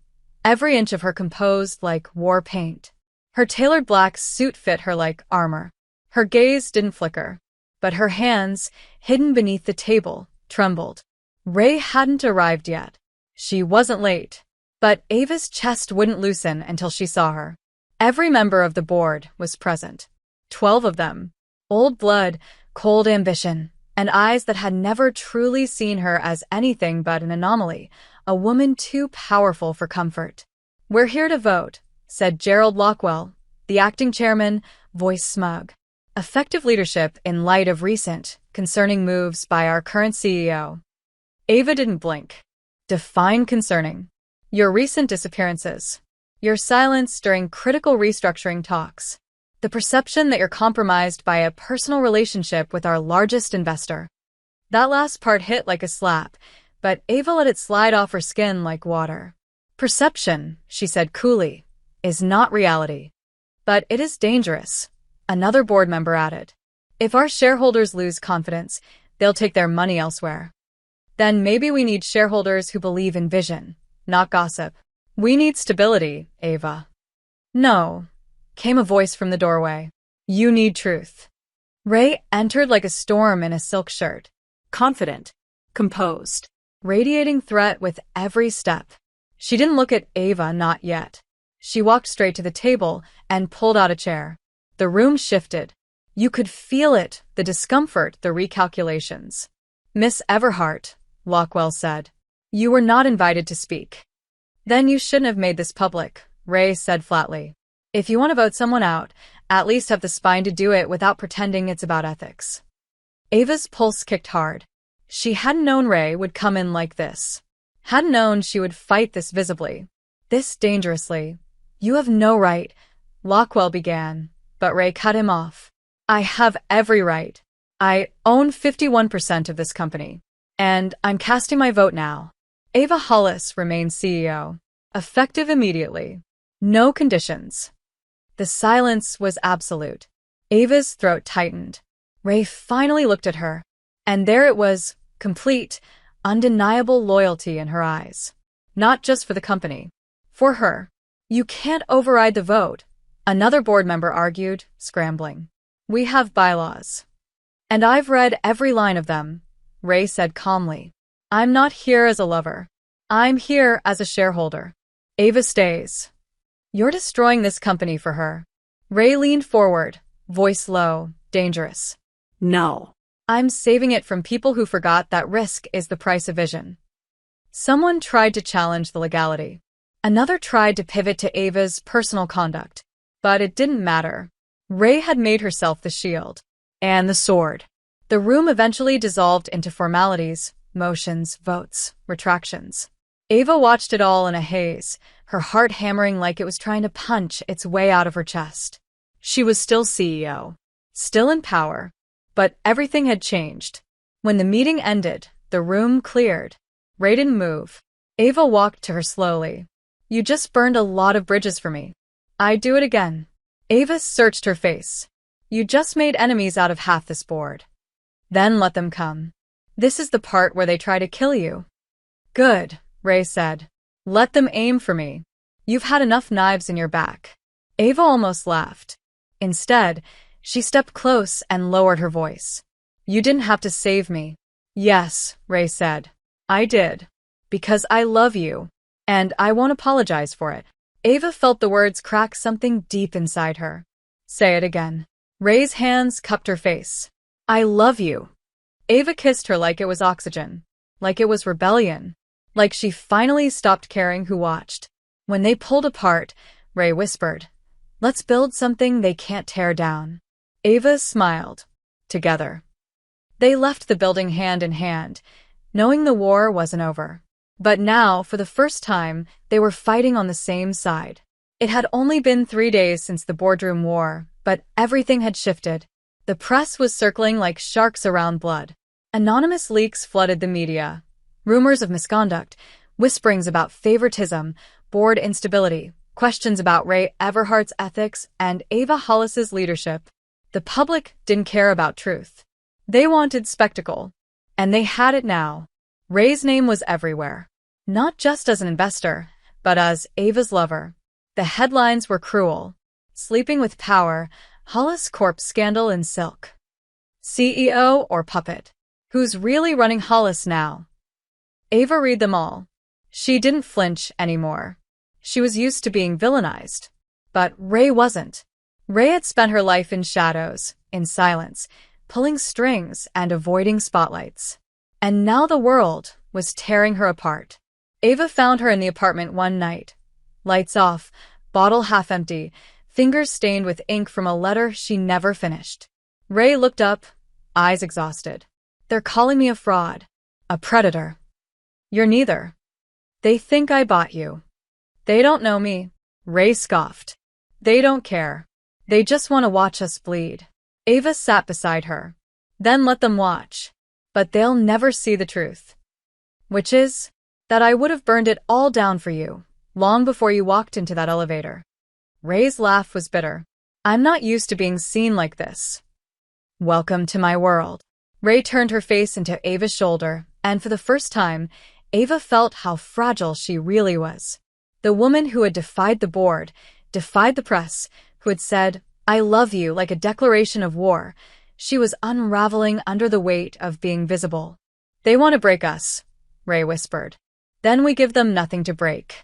Every inch of her composed like war paint. Her tailored black suit fit her like armor. Her gaze didn't flicker. But her hands, hidden beneath the table, trembled. Ray hadn't arrived yet. She wasn't late. But Ava's chest wouldn't loosen until she saw her. Every member of the board was present. 12 of them. Old blood, cold ambition, and eyes that had never truly seen her as anything but an anomaly, a woman too powerful for comfort. We're here to vote, said Gerald Lockwell, the acting chairman, voice smug. Effective leadership in light of recent, concerning moves by our current CEO. Ava didn't blink. Define concerning. Your recent disappearances. Your silence during critical restructuring talks. The perception that you're compromised by a personal relationship with our largest investor. That last part hit like a slap, but Ava let it slide off her skin like water. Perception, she said coolly, is not reality. But it is dangerous, another board member added. If our shareholders lose confidence, they'll take their money elsewhere. Then maybe we need shareholders who believe in vision, not gossip. We need stability, Ava. No, came a voice from the doorway. You need truth. Ray entered like a storm in a silk shirt. Confident. Composed. Radiating threat with every step. She didn't look at Ava, not yet. She walked straight to the table and pulled out a chair. The room shifted. You could feel it, the discomfort, the recalculations. Miss Everhart, Lockwell said. You were not invited to speak. Then you shouldn't have made this public, Ray said flatly. If you want to vote someone out, at least have the spine to do it without pretending it's about ethics. Ava's pulse kicked hard. She hadn't known Ray would come in like this. Hadn't known she would fight this visibly. This dangerously. You have no right, Lockwell began, but Ray cut him off. I have every right. I own 51% of this company. And I'm casting my vote now. Ava Hollis remains CEO. Effective immediately. No conditions. The silence was absolute. Ava's throat tightened. Ray finally looked at her, and there it was, complete, undeniable loyalty in her eyes. Not just for the company. For her. You can't override the vote, another board member argued, scrambling. We have bylaws. And I've read every line of them, Ray said calmly. I'm not here as a lover. I'm here as a shareholder. Ava stays. You're destroying this company for her. Ray leaned forward, voice low, dangerous. No. I'm saving it from people who forgot that risk is the price of vision. Someone tried to challenge the legality. Another tried to pivot to Ava's personal conduct. But it didn't matter. Ray had made herself the shield. And the sword. The room eventually dissolved into formalities, motions, votes, retractions. Ava watched it all in a haze, her heart hammering like it was trying to punch its way out of her chest. She was still CEO. Still in power. But everything had changed. When the meeting ended, the room cleared. Ray didn't move. Ava walked to her slowly. You just burned a lot of bridges for me. I'd do it again. Ava searched her face. You just made enemies out of half this board. Then let them come. This is the part where they try to kill you. Good, Ray said. Let them aim for me. You've had enough knives in your back. Ava almost laughed. Instead, she stepped close and lowered her voice. You didn't have to save me. Yes, Ray said. I did. Because I love you. And I won't apologize for it. Ava felt the words crack something deep inside her. Say it again. Ray's hands cupped her face. I love you. Ava kissed her like it was oxygen. Like it was rebellion. Like she finally stopped caring who watched. When they pulled apart, Ray whispered, Let's build something they can't tear down. Ava smiled. Together. They left the building hand in hand, knowing the war wasn't over. But now, for the first time, they were fighting on the same side. It had only been 3 days since the boardroom war, but everything had shifted. The press was circling like sharks around blood. Anonymous leaks flooded the media. Rumors of misconduct, whisperings about favoritism, board instability, questions about Ray Everhart's ethics and Ava Hollis's leadership. The public didn't care about truth. They wanted spectacle. And they had it now. Ray's name was everywhere. Not just as an investor, but as Ava's lover. The headlines were cruel. Sleeping with power, Hollis Corp scandal in silk. CEO or puppet? Who's really running Hollis now? Ava read them all. She didn't flinch anymore. She was used to being villainized. But Ray wasn't. Ray had spent her life in shadows, in silence, pulling strings and avoiding spotlights. And now the world was tearing her apart. Ava found her in the apartment one night. Lights off, bottle half empty, fingers stained with ink from a letter she never finished. Ray looked up, eyes exhausted. They're calling me a fraud. A predator. You're neither. They think I bought you. They don't know me. Ray scoffed. They don't care. They just want to watch us bleed. Ava sat beside her. Then let them watch. But they'll never see the truth. Which is that I would have burned it all down for you, long before you walked into that elevator. Ray's laugh was bitter. I'm not used to being seen like this. Welcome to my world. Ray turned her face into Ava's shoulder, and for the first time, Ava felt how fragile she really was. The woman who had defied the board, defied the press, who had said, I love you like a declaration of war, she was unraveling under the weight of being visible. They want to break us, Ray whispered. Then we give them nothing to break.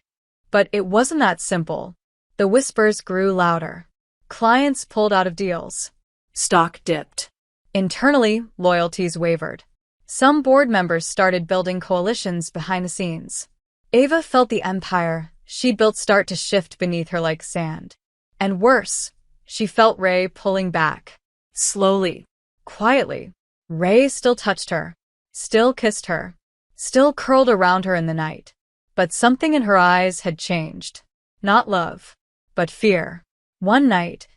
But it wasn't that simple. The whispers grew louder. Clients pulled out of deals. Stock dipped. Internally, loyalties wavered. Some board members started building coalitions behind the scenes. Ava felt the empire she'd built start to shift beneath her like sand. And worse, she felt Ray pulling back. Slowly, quietly. Ray still touched her, still kissed her, still curled around her in the night. But something in her eyes had changed. Not love, but fear. One night,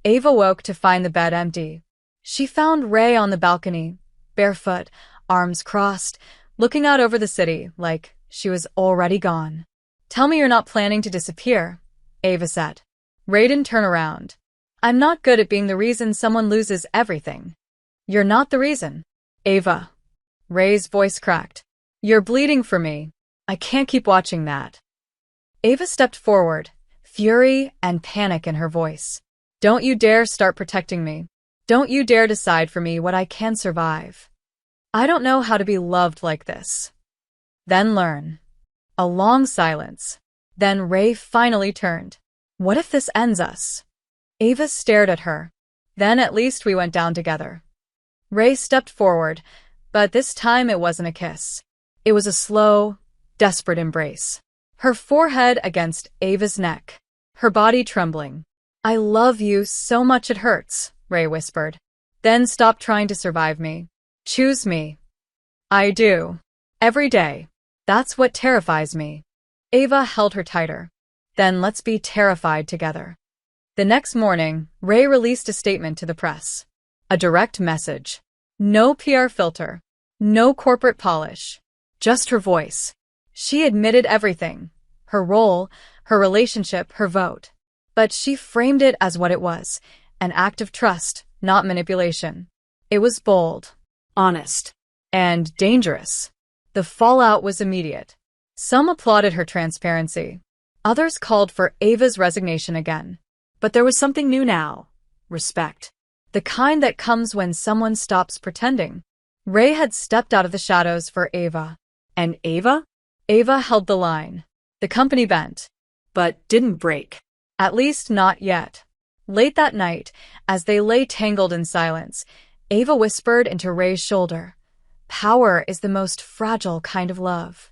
Ava woke to find the bed empty. She found Ray on the balcony, barefoot, arms crossed, looking out over the city like she was already gone. Tell me you're not planning to disappear, Ava said. Ray didn't turn around. I'm not good at being the reason someone loses everything. You're not the reason. Ava. Ray's voice cracked. You're bleeding for me. I can't keep watching that. Ava stepped forward, fury and panic in her voice. Don't you dare start protecting me. Don't you dare decide for me what I can survive. I don't know how to be loved like this. Then learn. A long silence. Then Ray finally turned. What if this ends us? Ava stared at her. Then at least we went down together. Ray stepped forward, but this time it wasn't a kiss. It was a slow, desperate embrace. Her forehead against Ava's neck. Her body trembling. I love you so much it hurts, Ray whispered. Then stop trying to survive me. Choose me. I do. Every day. That's what terrifies me. Ava held her tighter. Then let's be terrified together. The next morning, Ray released a statement to the press. A direct message. No PR filter. No corporate polish. Just her voice. She admitted everything. Her role, her relationship, her vote. But she framed it as what it was. An act of trust, not manipulation. It was bold. Honest. And dangerous. The fallout was immediate. Some applauded her transparency. Others called for Ava's resignation again. But there was something new now. Respect. The kind that comes when someone stops pretending. Ray had stepped out of the shadows for Ava. And Ava? Ava held the line. The company bent. But didn't break. At least not yet. Late that night, as they lay tangled in silence, Ava whispered into Ray's shoulder. Power is the most fragile kind of love.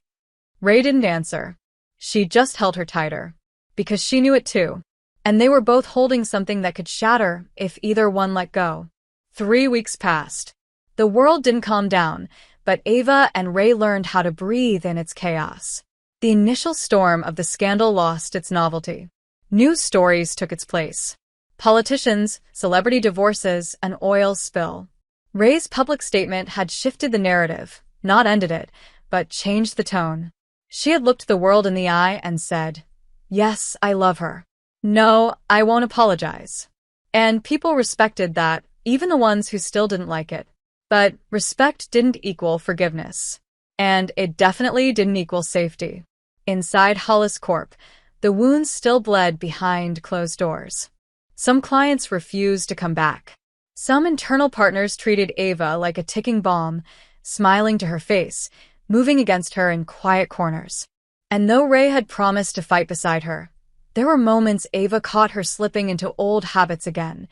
Ray didn't answer. She just held her tighter. Because she knew it too. And they were both holding something that could shatter if either one let go. 3 weeks passed. The world didn't calm down, but Ava and Ray learned how to breathe in its chaos. The initial storm of the scandal lost its novelty. New stories took its place. Politicians, celebrity divorces, an oil spill. Ray's public statement had shifted the narrative, not ended it, but changed the tone. She had looked the world in the eye and said, yes, I love her. No, I won't apologize. And people respected that, even the ones who still didn't like it. But respect didn't equal forgiveness. And it definitely didn't equal safety. Inside Hollis Corp., the wounds still bled behind closed doors. Some clients refused to come back. Some internal partners treated Ava like a ticking bomb, smiling to her face, moving against her in quiet corners. And though Ray had promised to fight beside her, there were moments Ava caught her slipping into old habits again,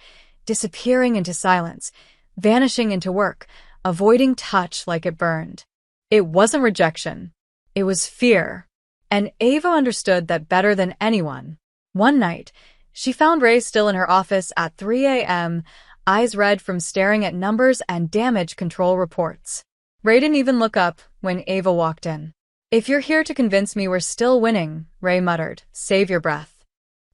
disappearing into silence, vanishing into work, avoiding touch like it burned. It wasn't rejection. It was fear. And Ava understood that better than anyone. One night, she found Ray still in her office at 3 a.m., eyes red from staring at numbers and damage control reports. Ray didn't even look up when Ava walked in. If you're here to convince me we're still winning, Ray muttered, save your breath.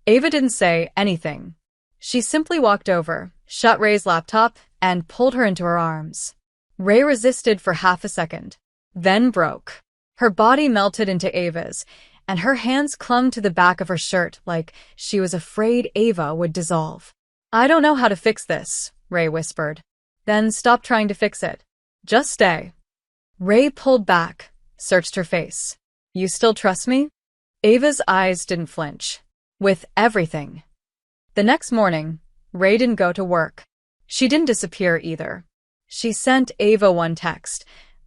Ava didn't say anything. She simply walked over, shut Ray's laptop, and pulled her into her arms. Ray resisted for half a second, then broke. Her body melted into Ava's, and her hands clung to the back of her shirt like she was afraid Ava would dissolve. I don't know how to fix this, Ray whispered. Then stop trying to fix it. Just stay. Ray pulled back, searched her face. You still trust me? Ava's eyes didn't flinch. With everything. The next morning, Ray didn't go to work. She didn't disappear either. She sent Ava one text.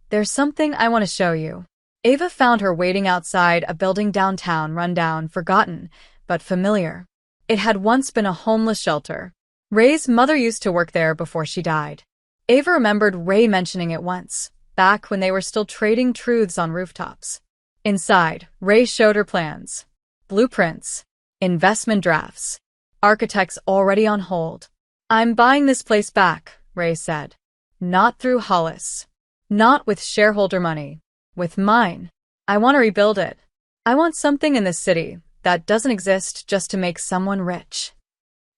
There's something I want to show you. Ava found her waiting outside a building downtown, rundown, forgotten, but familiar. It had once been a homeless shelter. Ray's mother used to work there before she died. Ava remembered Ray mentioning it once, back when they were still trading truths on rooftops. Inside, Ray showed her plans. Blueprints. Investment drafts. Architects already on hold. I'm buying this place back, Ray said. Not through Hollis. Not with shareholder money. With mine. I want to rebuild it. I want something in this city that doesn't exist just to make someone rich.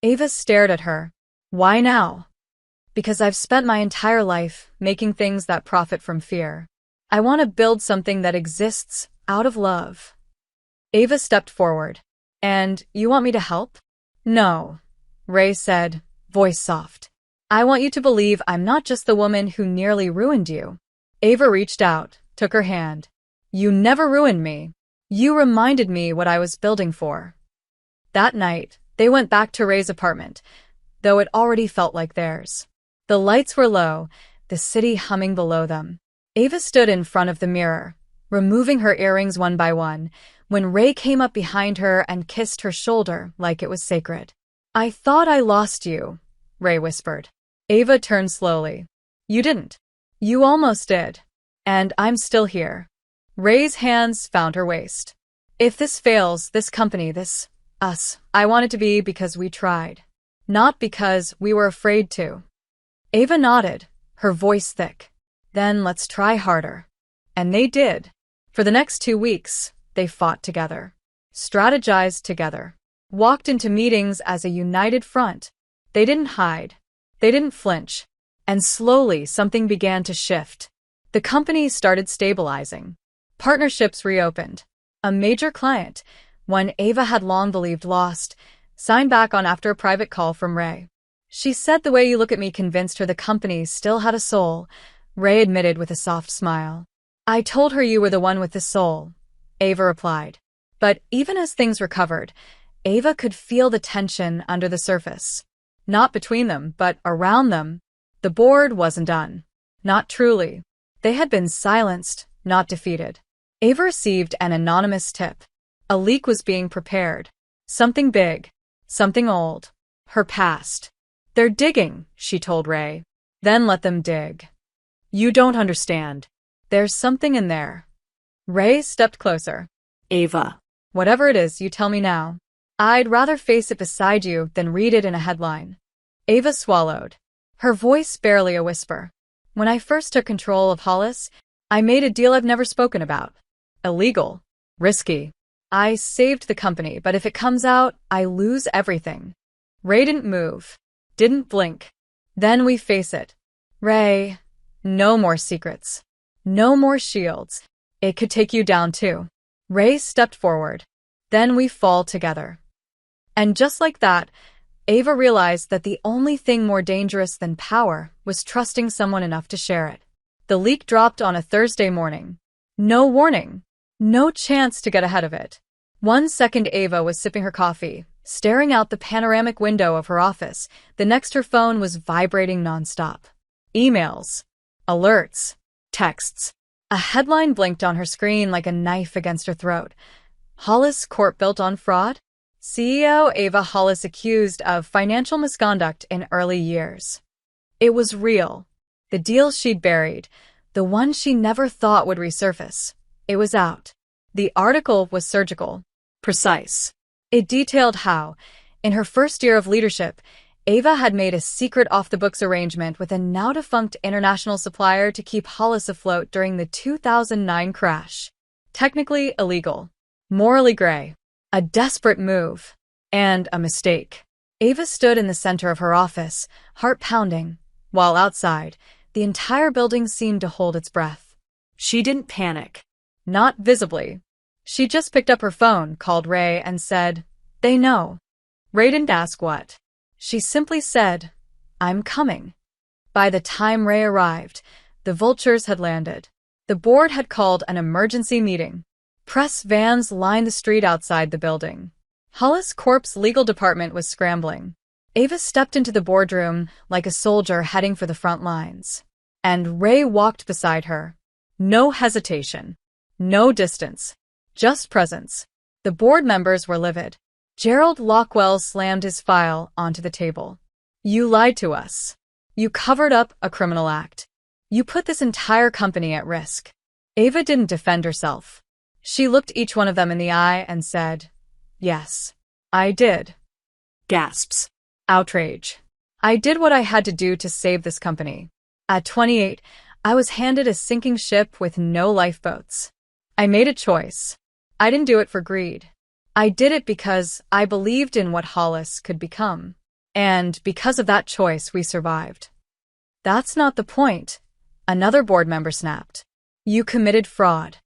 Ava stared at her. Why now? Because I've spent my entire life making things that profit from fear. I want to build something that exists out of love. Ava stepped forward. And you want me to help? No, Ray said, voice soft. I want you to believe I'm not just the woman who nearly ruined you. Ava reached out, took her hand. You never ruined me. You reminded me what I was building for. That night, they went back to Ray's apartment, though it already felt like theirs. The lights were low, the city humming below them. Ava stood in front of the mirror, removing her earrings one by one, when Ray came up behind her and kissed her shoulder like it was sacred. I thought I lost you, Ray whispered. Ava turned slowly. You didn't. You almost did. And I'm still here. Ray's hands found her waist. If this fails, this company, this us, I want it to be because we tried. Not because we were afraid to. Ava nodded, her voice thick. Then let's try harder. And they did. For the next 2 weeks, they fought together, strategized together, walked into meetings as a united front. They didn't hide. They didn't flinch. And slowly something began to shift. The company started stabilizing. Partnerships reopened. A major client, one Ava had long believed lost, signed back on after a private call from Ray. She said the way you look at me convinced her the company still had a soul, Ray admitted with a soft smile. I told her you were the one with the soul, Ava replied. But even as things recovered, Ava could feel the tension under the surface. Not between them, but around them. The board wasn't done. Not truly. They had been silenced, not defeated. Ava received an anonymous tip. A leak was being prepared. Something big. Something old. Her past. They're digging, she told Ray. Then let them dig. You don't understand. There's something in there. Ray stepped closer. Ava. Whatever it is, you tell me now. I'd rather face it beside you than read it in a headline. Ava swallowed. Her voice barely a whisper. When I first took control of Hollis, I made a deal I've never spoken about. Illegal. Risky. I saved the company, but if it comes out, I lose everything. Ray didn't move. Didn't blink. Then we face it. Ray, no more secrets. No more shields. It could take you down too. Ray stepped forward. Then we fall together. And just like that, Ava realized that the only thing more dangerous than power was trusting someone enough to share it. The leak dropped on a Thursday morning. No warning. No chance to get ahead of it. 1 second Ava was sipping her coffee, staring out the panoramic window of her office. The next her phone was vibrating nonstop. Emails. Alerts. Texts. A headline blinked on her screen like a knife against her throat. Hollis Corp built on fraud? CEO Ava Hollis accused of financial misconduct in early years. It was real. The deal she'd buried, the one she never thought would resurface. It was out. The article was surgical. Precise. It detailed how, in her first year of leadership, Ava had made a secret off-the-books arrangement with a now-defunct international supplier to keep Hollis afloat during the 2009 crash. Technically illegal. Morally gray. A desperate move. And a mistake. Ava stood in the center of her office, heart pounding, while outside, the entire building seemed to hold its breath. She didn't panic. Not visibly. She just picked up her phone, called Ray, and said, "They know." Ray didn't ask what. She simply said, "I'm coming." By the time Ray arrived, the vultures had landed. The board had called an emergency meeting. Press vans lined the street outside the building. Hollis Corp's legal department was scrambling. Ava stepped into the boardroom like a soldier heading for the front lines. And Ray walked beside her. No hesitation. No distance. Just presence. The board members were livid. Gerald Lockwell slammed his file onto the table. You lied to us. You covered up a criminal act. You put this entire company at risk. Ava didn't defend herself. She looked each one of them in the eye and said, "Yes, I did." Gasps. Outrage. I did what I had to do to save this company. At 28, I was handed a sinking ship with no lifeboats. I made a choice. I didn't do it for greed. I did it because I believed in what Hollis could become. And because of that choice, we survived. That's not the point, another board member snapped. You committed fraud.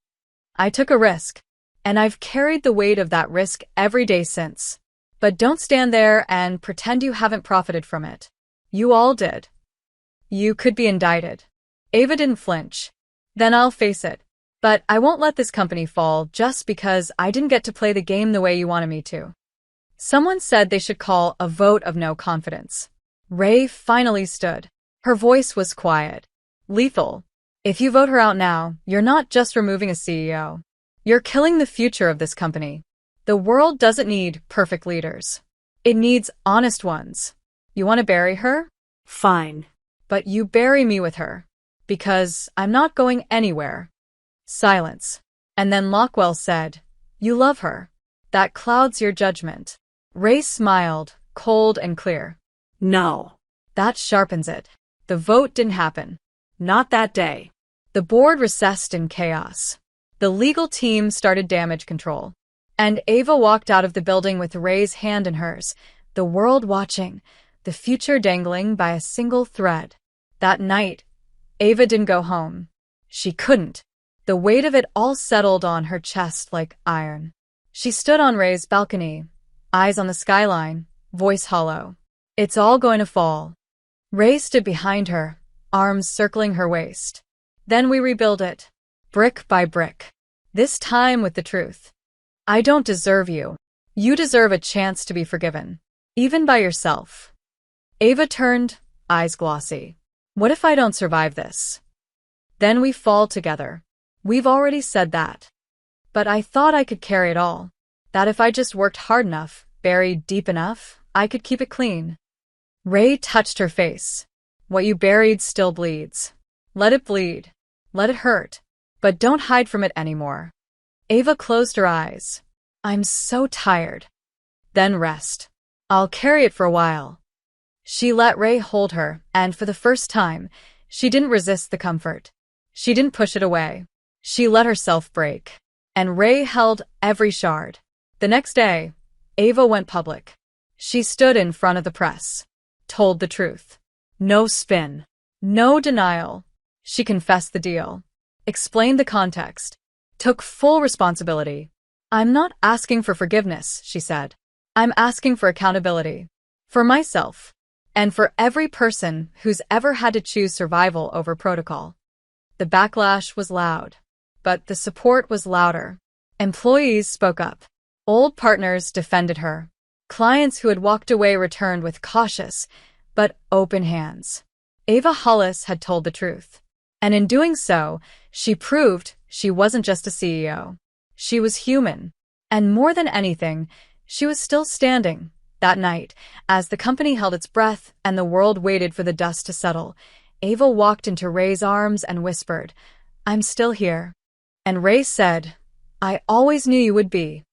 I took a risk. and I've carried the weight of that risk every day since. But don't stand there and pretend you haven't profited from it. You all did. You could be indicted. Ava didn't flinch. Then I'll face it. But I won't let this company fall just because I didn't get to play the game the way you wanted me to. Someone said they should call a vote of no confidence. Ray finally stood. Her voice was quiet. Lethal. If you vote her out now, you're not just removing a CEO. You're killing the future of this company. The world doesn't need perfect leaders. It needs honest ones. You want to bury her? Fine. But you bury me with her. Because I'm not going anywhere. Silence. And then Lockwell said, You love her. That clouds your judgment. Ray smiled, cold and clear. No. That sharpens it. The vote didn't happen. Not that day. The board recessed in chaos. The legal team started damage control. And Ava walked out of the building with Ray's hand in hers, the world watching, the future dangling by a single thread. That night, Ava didn't go home. She couldn't. The weight of it all settled on her chest like iron. She stood on Ray's balcony, eyes on the skyline, voice hollow. It's all going to fall. Ray stood behind her, arms circling her waist. Then we rebuild it, brick by brick. This time with the truth. I don't deserve you. You deserve a chance to be forgiven. Even by yourself. Ava turned, eyes glossy. What if I don't survive this? Then we fall together. We've already said that. But I thought I could carry it all. That if I just worked hard enough, buried deep enough, I could keep it clean. Ray touched her face. What you buried still bleeds. Let it bleed. Let it hurt. But don't hide from it anymore. Ava closed her eyes. I'm so tired. Then rest. I'll carry it for a while. She let Ray hold her, and for the first time, she didn't resist the comfort. She didn't push it away. She let herself break. And Ray held every shard. The next day, Ava went public. She stood in front of the press. Told the truth. No spin. No denial. She confessed the deal. Explained the context. Took full responsibility. I'm not asking for forgiveness, she said. I'm asking for accountability. For myself. And for every person who's ever had to choose survival over protocol. The backlash was loud. But the support was louder. Employees spoke up. Old partners defended her. Clients who had walked away returned with cautious, but open hands. Ava Hollis had told the truth. And in doing so, she proved she wasn't just a CEO. She was human. And more than anything, she was still standing. That night, as the company held its breath and the world waited for the dust to settle, Ava walked into Ray's arms and whispered, I'm still here. And Ray said, I always knew you would be.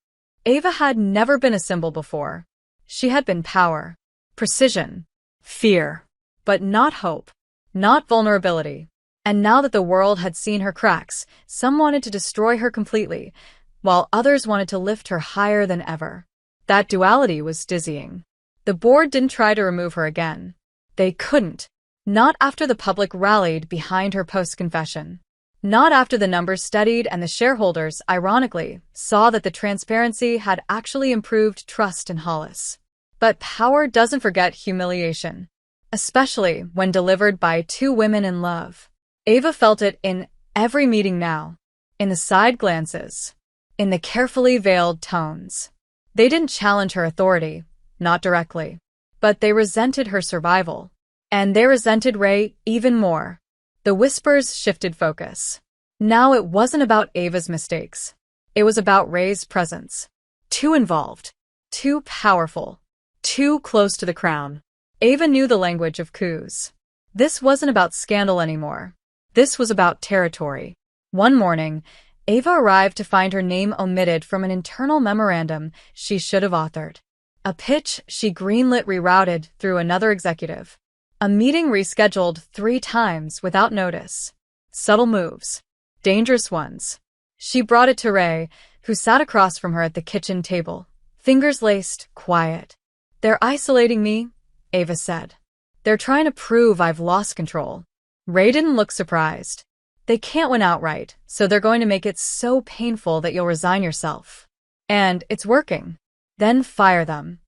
Ava had never been a symbol before. She had been power, precision, fear, but not hope, not vulnerability. And now that the world had seen her cracks, some wanted to destroy her completely, while others wanted to lift her higher than ever. That duality was dizzying. The board didn't try to remove her again. They couldn't. Not after the public rallied behind her post-confession. Not after the numbers steadied and the shareholders, ironically, saw that the transparency had actually improved trust in Hollis. But power doesn't forget humiliation. Especially when delivered by two women in love. Ava felt it in every meeting now. In the side glances. In the carefully veiled tones. They didn't challenge her authority, not directly. But they resented her survival. And they resented Ray even more. The whispers shifted focus. Now it wasn't about Ava's mistakes. It was about Ray's presence. Too involved. Too powerful. Too close to the crown. Ava knew the language of coups. This wasn't about scandal anymore. This was about territory. One morning, Ava arrived to find her name omitted from an internal memorandum she should have authored. A pitch she greenlit rerouted through another executive. A meeting rescheduled 3 times without notice. Subtle moves. Dangerous ones. She brought it to Ray, who sat across from her at the kitchen table. Fingers laced, quiet. They're isolating me, Ava said. They're trying to prove I've lost control. Ray didn't look surprised. They can't win outright, so they're going to make it so painful that you'll resign yourself. And it's working. Then fire them.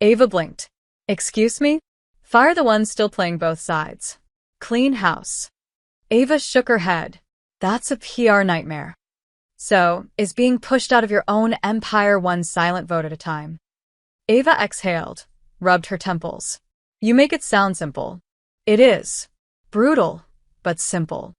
Ava blinked. Excuse me? Fire the ones still playing both sides. Clean house. Ava shook her head. That's a PR nightmare. So, is being pushed out of your own empire one silent vote at a time? Ava exhaled, rubbed her temples. You make it sound simple. It is. Brutal, but simple.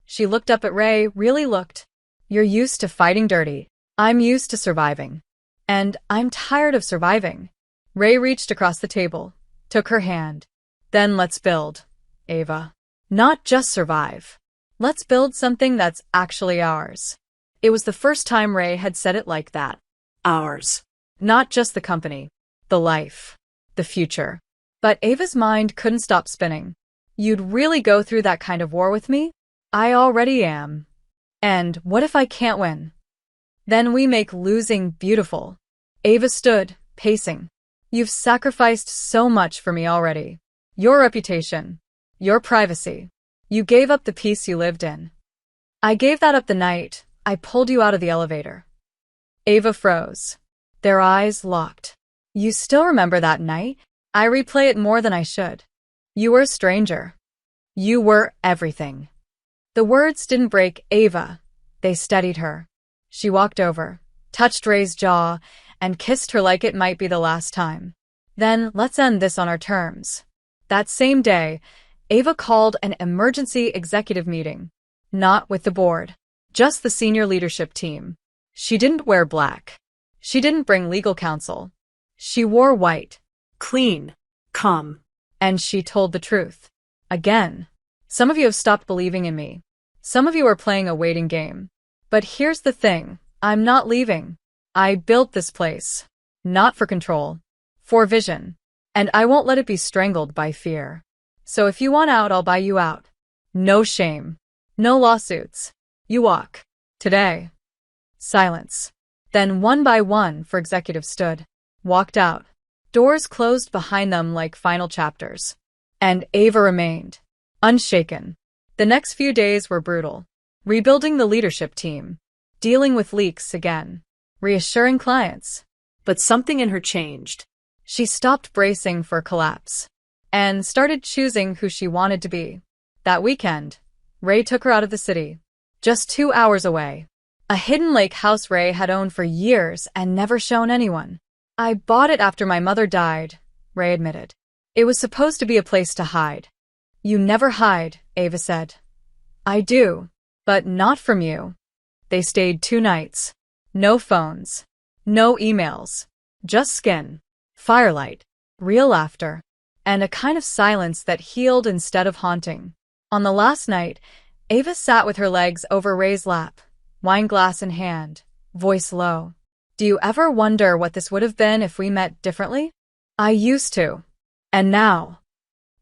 She looked up at Ray, really looked. You're used to fighting dirty. I'm used to surviving. And I'm tired of surviving. Ray reached across the table, took her hand. Then let's build, Ava. Not just survive. Let's build something that's actually ours. It was the first time Ray had said it like that. Ours. Not just the company, the life, the future. But Ava's mind couldn't stop spinning. You'd really go through that kind of war with me? I already am. And what if I can't win? Then we make losing beautiful. Ava stood, pacing. You've sacrificed so much for me already. Your reputation. Your privacy. You gave up the peace you lived in. I gave that up the night I pulled you out of the elevator. Ava froze. Their eyes locked. You still remember that night? I replay it more than I should. You were a stranger. You were everything. The words didn't break Ava. They steadied her. She walked over, touched Ray's jaw, and kissed her like it might be the last time. Then let's end this on our terms. That same day, Ava called an emergency executive meeting. Not with the board. Just the senior leadership team. She didn't wear black. She didn't bring legal counsel. She wore white. Clean. Calm. And she told the truth. Again. Some of you have stopped believing in me. Some of you are playing a waiting game. But here's the thing. I'm not leaving. I built this place. Not for control. For vision. And I won't let it be strangled by fear. So if you want out, I'll buy you out. No shame. No lawsuits. You walk. Today. Silence. Then one by one, four executives stood. Walked out. Doors closed behind them like final chapters. And Ava remained. Unshaken. The next few days were brutal. Rebuilding the leadership team. Dealing with leaks again. Reassuring clients. But something in her changed. She stopped bracing for collapse. And started choosing who she wanted to be. That weekend, Ray took her out of the city. Just 2 hours away. A hidden lake house Ray had owned for years and never shown anyone. I bought it after my mother died, Ray admitted. It was supposed to be a place to hide. You never hide, Ava said. I do, but not from you. They stayed 2 nights. No phones. No emails. Just skin. Firelight. Real laughter. And a kind of silence that healed instead of haunting. On the last night, Ava sat with her legs over Ray's lap, wine glass in hand, voice low. Do you ever wonder what this would have been if we met differently? I used to. And now?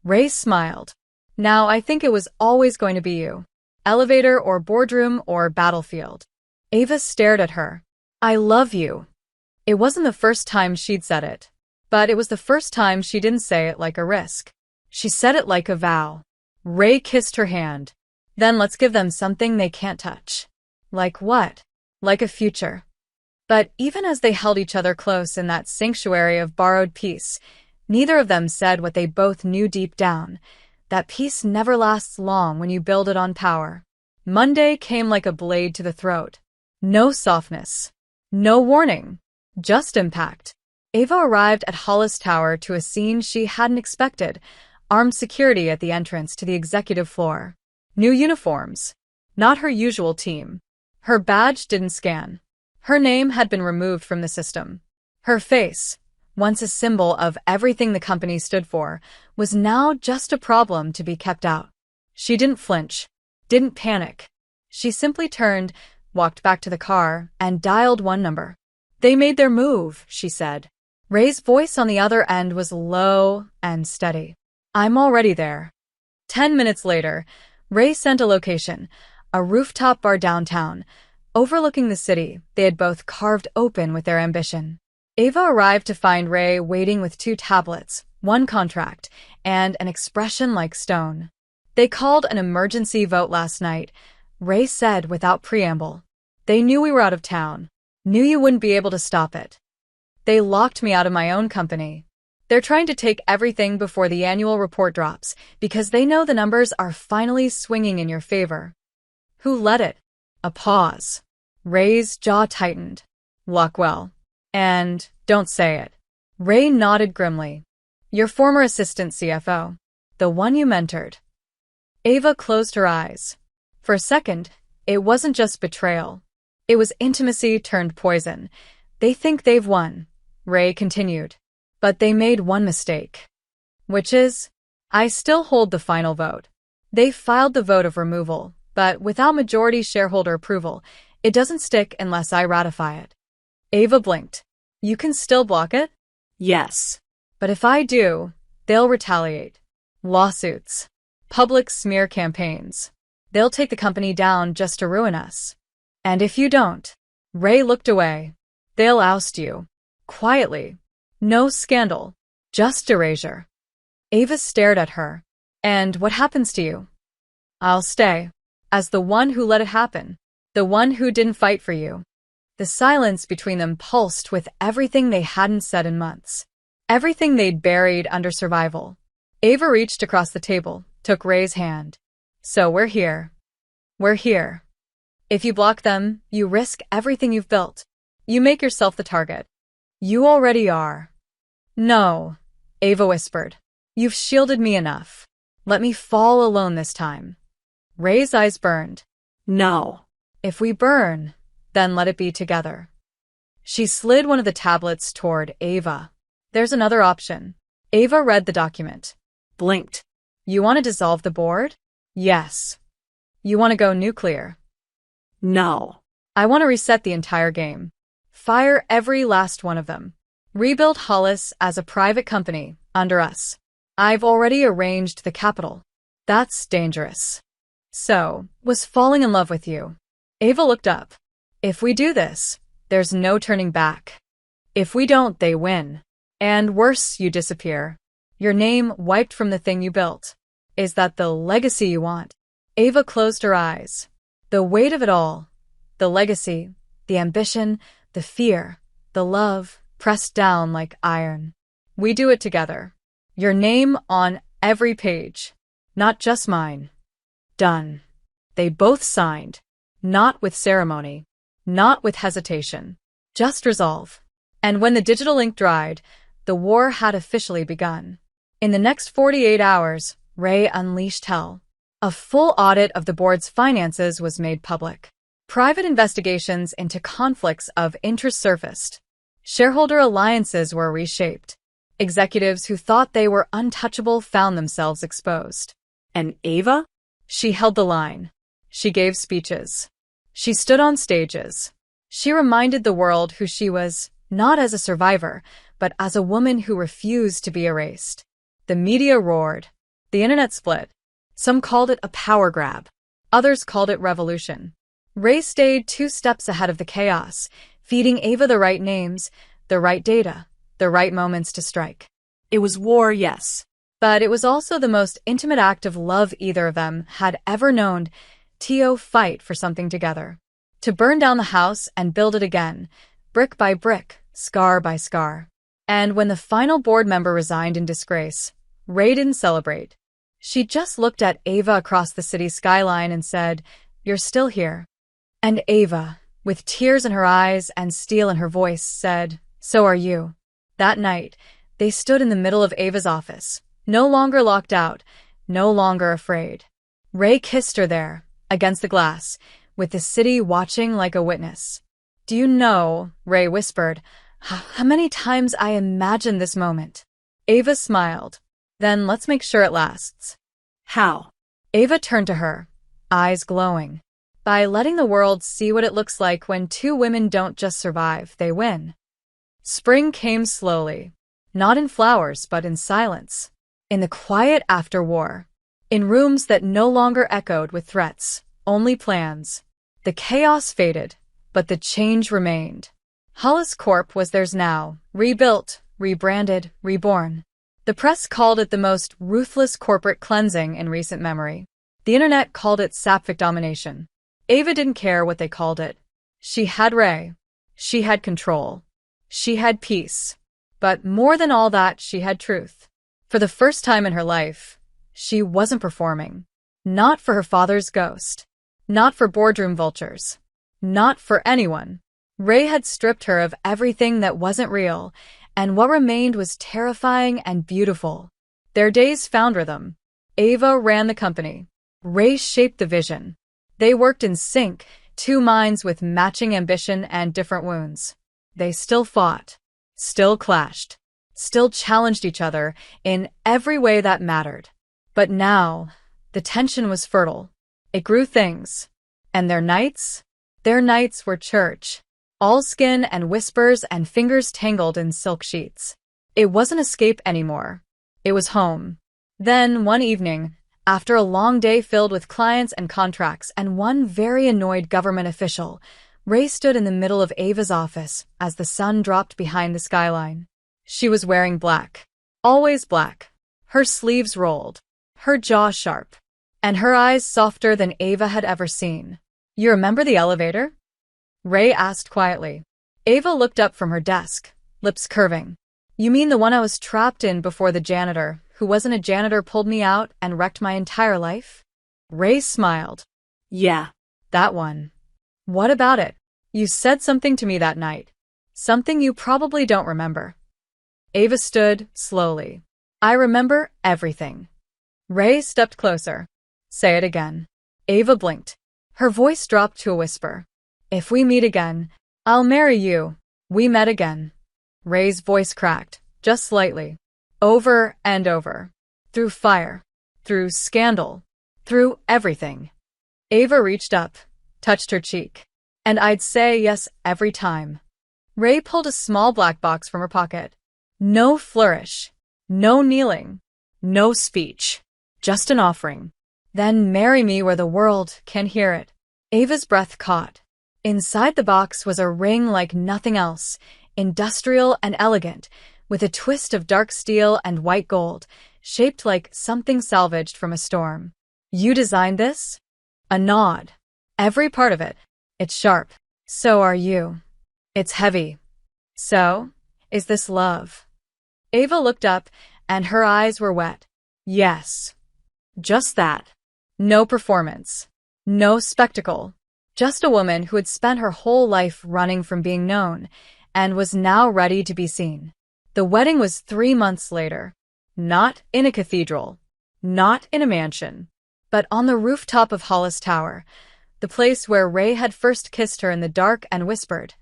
Ray smiled. Now I think it was always going to be you. Elevator or boardroom or battlefield. Ava stared at her. I love you. It wasn't the first time she'd said it. But it was the first time she didn't say it like a risk. She said it like a vow. Ray kissed her hand. Then let's give them something they can't touch. Like what? Like a future. But even as they held each other close in that sanctuary of borrowed peace, neither of them said what they both knew deep down. That peace never lasts long when you build it on power. Monday came like a blade to the throat. No softness. No warning. Just impact. Ava arrived at Hollis Tower to a scene she hadn't expected. Armed security at the entrance to the executive floor. New uniforms. Not her usual team. Her badge didn't scan. Her name had been removed from the system. Her face, once a symbol of everything the company stood for, was now just a problem to be kept out. She didn't flinch. Didn't panic. She simply turned, walked back to the car, and dialed one number. They made their move, she said. Ray's voice on the other end was low and steady. I'm already there. 10 minutes later, Ray sent a location, a rooftop bar downtown, overlooking the city they had both carved open with their ambition. Ava arrived to find Ray waiting with 2 tablets, 1 contract, and an expression like stone. They called an emergency vote last night. Ray said without preamble. They knew we were out of town. Knew you wouldn't be able to stop it. They locked me out of my own company. They're trying to take everything before the annual report drops because they know the numbers are finally swinging in your favor. Who let it? A pause. Ray's jaw tightened. Luckwell. And don't say it. Ray nodded grimly. Your former assistant CFO. The one you mentored. Ava closed her eyes. For a second, it wasn't just betrayal. It was intimacy turned poison. They think they've won, Ray continued. But they made one mistake. Which is, I still hold the final vote. They filed the vote of removal, but without majority shareholder approval, it doesn't stick unless I ratify it. Ava blinked. You can still block it? Yes. But if I do, they'll retaliate. Lawsuits. Public smear campaigns. They'll take the company down just to ruin us. And if you don't, Ray looked away. They'll oust you. Quietly. No scandal. Just erasure. Ava stared at her. And what happens to you? I'll stay. As the one who let it happen. The one who didn't fight for you. The silence between them pulsed with everything they hadn't said in months. Everything they'd buried under survival. Ava reached across the table, took Ray's hand. So we're here. We're here. If you block them, you risk everything you've built. You make yourself the target. You already are. No, Ava whispered. You've shielded me enough. Let me fall alone this time. Ray's eyes burned. No. If we burn, then let it be together. She slid one of the tablets toward Ava. There's another option. Ava read the document. Blinked. You want to dissolve the board? Yes. You want to go nuclear? No. I want to reset the entire game. Fire every last one of them. Rebuild Hollis as a private company, under us. I've already arranged the capital. That's dangerous. So, was falling in love with you. Ava looked up. If we do this, there's no turning back. If we don't, they win. And worse, you disappear. Your name wiped from the thing you built. Is that the legacy you want? Ava closed her eyes. The weight of it all. The legacy, the ambition, the fear, the love, pressed down like iron. We do it together. Your name on every page. Not just mine. Done. They both signed. Not with ceremony. Not with hesitation. Just resolve. And when the digital ink dried, the war had officially begun. In the next 48 hours, Ray unleashed hell. A full audit of the board's finances was made public. Private investigations into conflicts of interest surfaced. Shareholder alliances were reshaped. Executives who thought they were untouchable found themselves exposed. And Ava? She held the line. She gave speeches. She stood on stages. She reminded the world who she was, not as a survivor, but as a woman who refused to be erased. The media roared. The internet split. Some called it a power grab. Others called it revolution. Ray stayed 2 steps ahead of the chaos, feeding Ava the right names, the right data, the right moments to strike. It was war, yes. But it was also the most intimate act of love either of them had ever known. To fight for something together. To burn down the house and build it again, brick by brick, scar by scar. And when the final board member resigned in disgrace, Ray didn't celebrate. She just looked at Ava across the city skyline and said, "You're still here." And Ava, with tears in her eyes and steel in her voice, said, "So are you." That night, they stood in the middle of Ava's office, no longer locked out, no longer afraid. Ray kissed her there, against the glass, with the city watching like a witness. "Do you know," Ray whispered, "how many times I imagined this moment?" Ava smiled. "Then let's make sure it lasts." How? Ava turned to her, eyes glowing. By letting the world see what it looks like when 2 women don't just survive, they win. Spring came slowly. Not in flowers, but in silence. In the quiet after war. In rooms that no longer echoed with threats, only plans. The chaos faded, but the change remained. Hollis Corp was theirs now, rebuilt, rebranded, reborn. The press called it the most ruthless corporate cleansing in recent memory. The internet called it sapphic domination. Ava didn't care what they called it. She had Ray. She had control. She had peace. But more than all that, she had truth. For the first time in her life, she wasn't performing. Not for her father's ghost. Not for boardroom vultures. Not for anyone. Ray had stripped her of everything that wasn't real, and what remained was terrifying and beautiful. Their days found rhythm. Ava ran the company. Ray shaped the vision. They worked in sync, two minds with matching ambition and different wounds. They still fought, still clashed, still challenged each other in every way that mattered. But now, the tension was fertile. It grew things. And their nights were church. All skin and whispers and fingers tangled in silk sheets. It wasn't escape anymore. It was home. Then, one evening, after a long day filled with clients and contracts and one very annoyed government official, Ray stood in the middle of Ava's office as the sun dropped behind the skyline. She was wearing black. Always black. Her sleeves rolled. Her jaw sharp. And her eyes softer than Ava had ever seen. "You remember the elevator?" Ray asked quietly. Ava looked up from her desk, lips curving. "You mean the one I was trapped in before the janitor, who wasn't a janitor, pulled me out and wrecked my entire life?" Ray smiled. Yeah. "That one. What about it? You said something to me that night. Something you probably don't remember." Ava stood slowly. "I remember everything." Ray stepped closer. "Say it again." Ava blinked. Her voice dropped to a whisper. "If we meet again, I'll marry you." "We met again." Ray's voice cracked, just slightly. "Over and over. Through fire. Through scandal. Through everything." Ava reached up, touched her cheek. "And I'd say yes every time." Ray pulled a small black box from her pocket. No flourish. No kneeling. No speech. Just an offering. "Then marry me where the world can hear it." Ava's breath caught. Inside the box was a ring like nothing else, industrial and elegant, with a twist of dark steel and white gold, shaped like something salvaged from a storm. "You designed this?" A nod. "Every part of it. It's sharp. So are you. It's heavy. So, is this love?" Ava looked up, and her eyes were wet. "Yes." Just that. No performance. No spectacle. Just a woman who had spent her whole life running from being known, and was now ready to be seen. The wedding was 3 months later. Not in a cathedral. Not in a mansion. But on the rooftop of Hollis Tower, the place where Ray had first kissed her in the dark and whispered,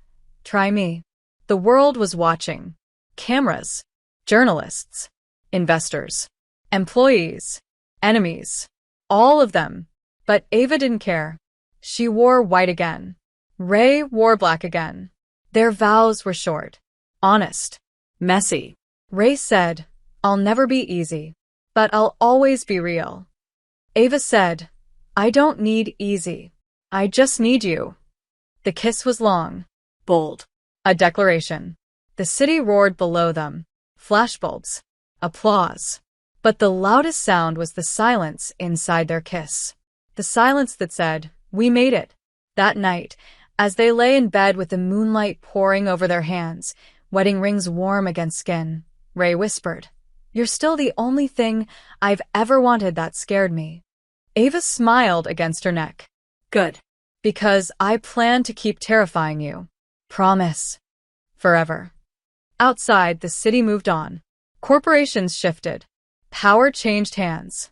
"Try me." The world was watching. Cameras. Journalists. Investors. Employees. Enemies. All of them. But Ava didn't care. She wore white again. Ray wore black again. Their vows were short. Honest. Messy. Ray said, "I'll never be easy. But I'll always be real." Ava said, "I don't need easy. I just need you." The kiss was long. Bold. A declaration. The city roared below them. Flashbulbs. Applause. But the loudest sound was the silence inside their kiss. The silence that said, "We made it." That night, as they lay in bed with the moonlight pouring over their hands, wedding rings warm against skin, Ray whispered, "You're still the only thing I've ever wanted that scared me." Ava smiled against her neck. Good. "Because I plan to keep terrifying you. Promise. Forever." Outside, the city moved on. Corporations shifted. Power changed hands.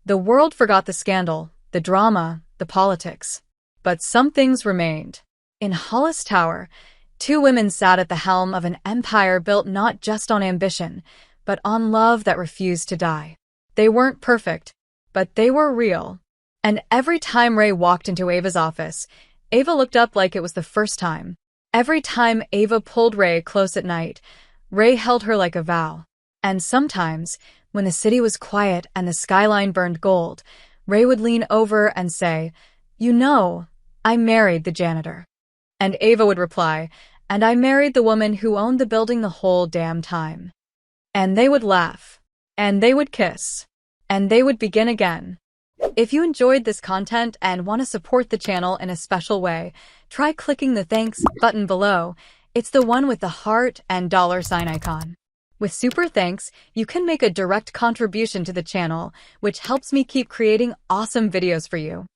The world forgot the scandal, the drama, the politics. But some things remained. In Hollis Tower, 2 women sat at the helm of an empire built not just on ambition, but on love that refused to die. They weren't perfect, but they were real. And every time Ray walked into Ava's office, Ava looked up like it was the first time. Every time Ava pulled Ray close at night, Ray held her like a vow. And sometimes, when the city was quiet and the skyline burned gold, Ray would lean over and say, "You know, I married the janitor." And Ava would reply, "And I married the woman who owned the building the whole damn time." And they would laugh. And they would kiss. And they would begin again. If you enjoyed this content and want to support the channel in a special way, try clicking the thanks button below. It's the one with the heart and $sign icon. With super thanks, you can make a direct contribution to the channel, which helps me keep creating awesome videos for you.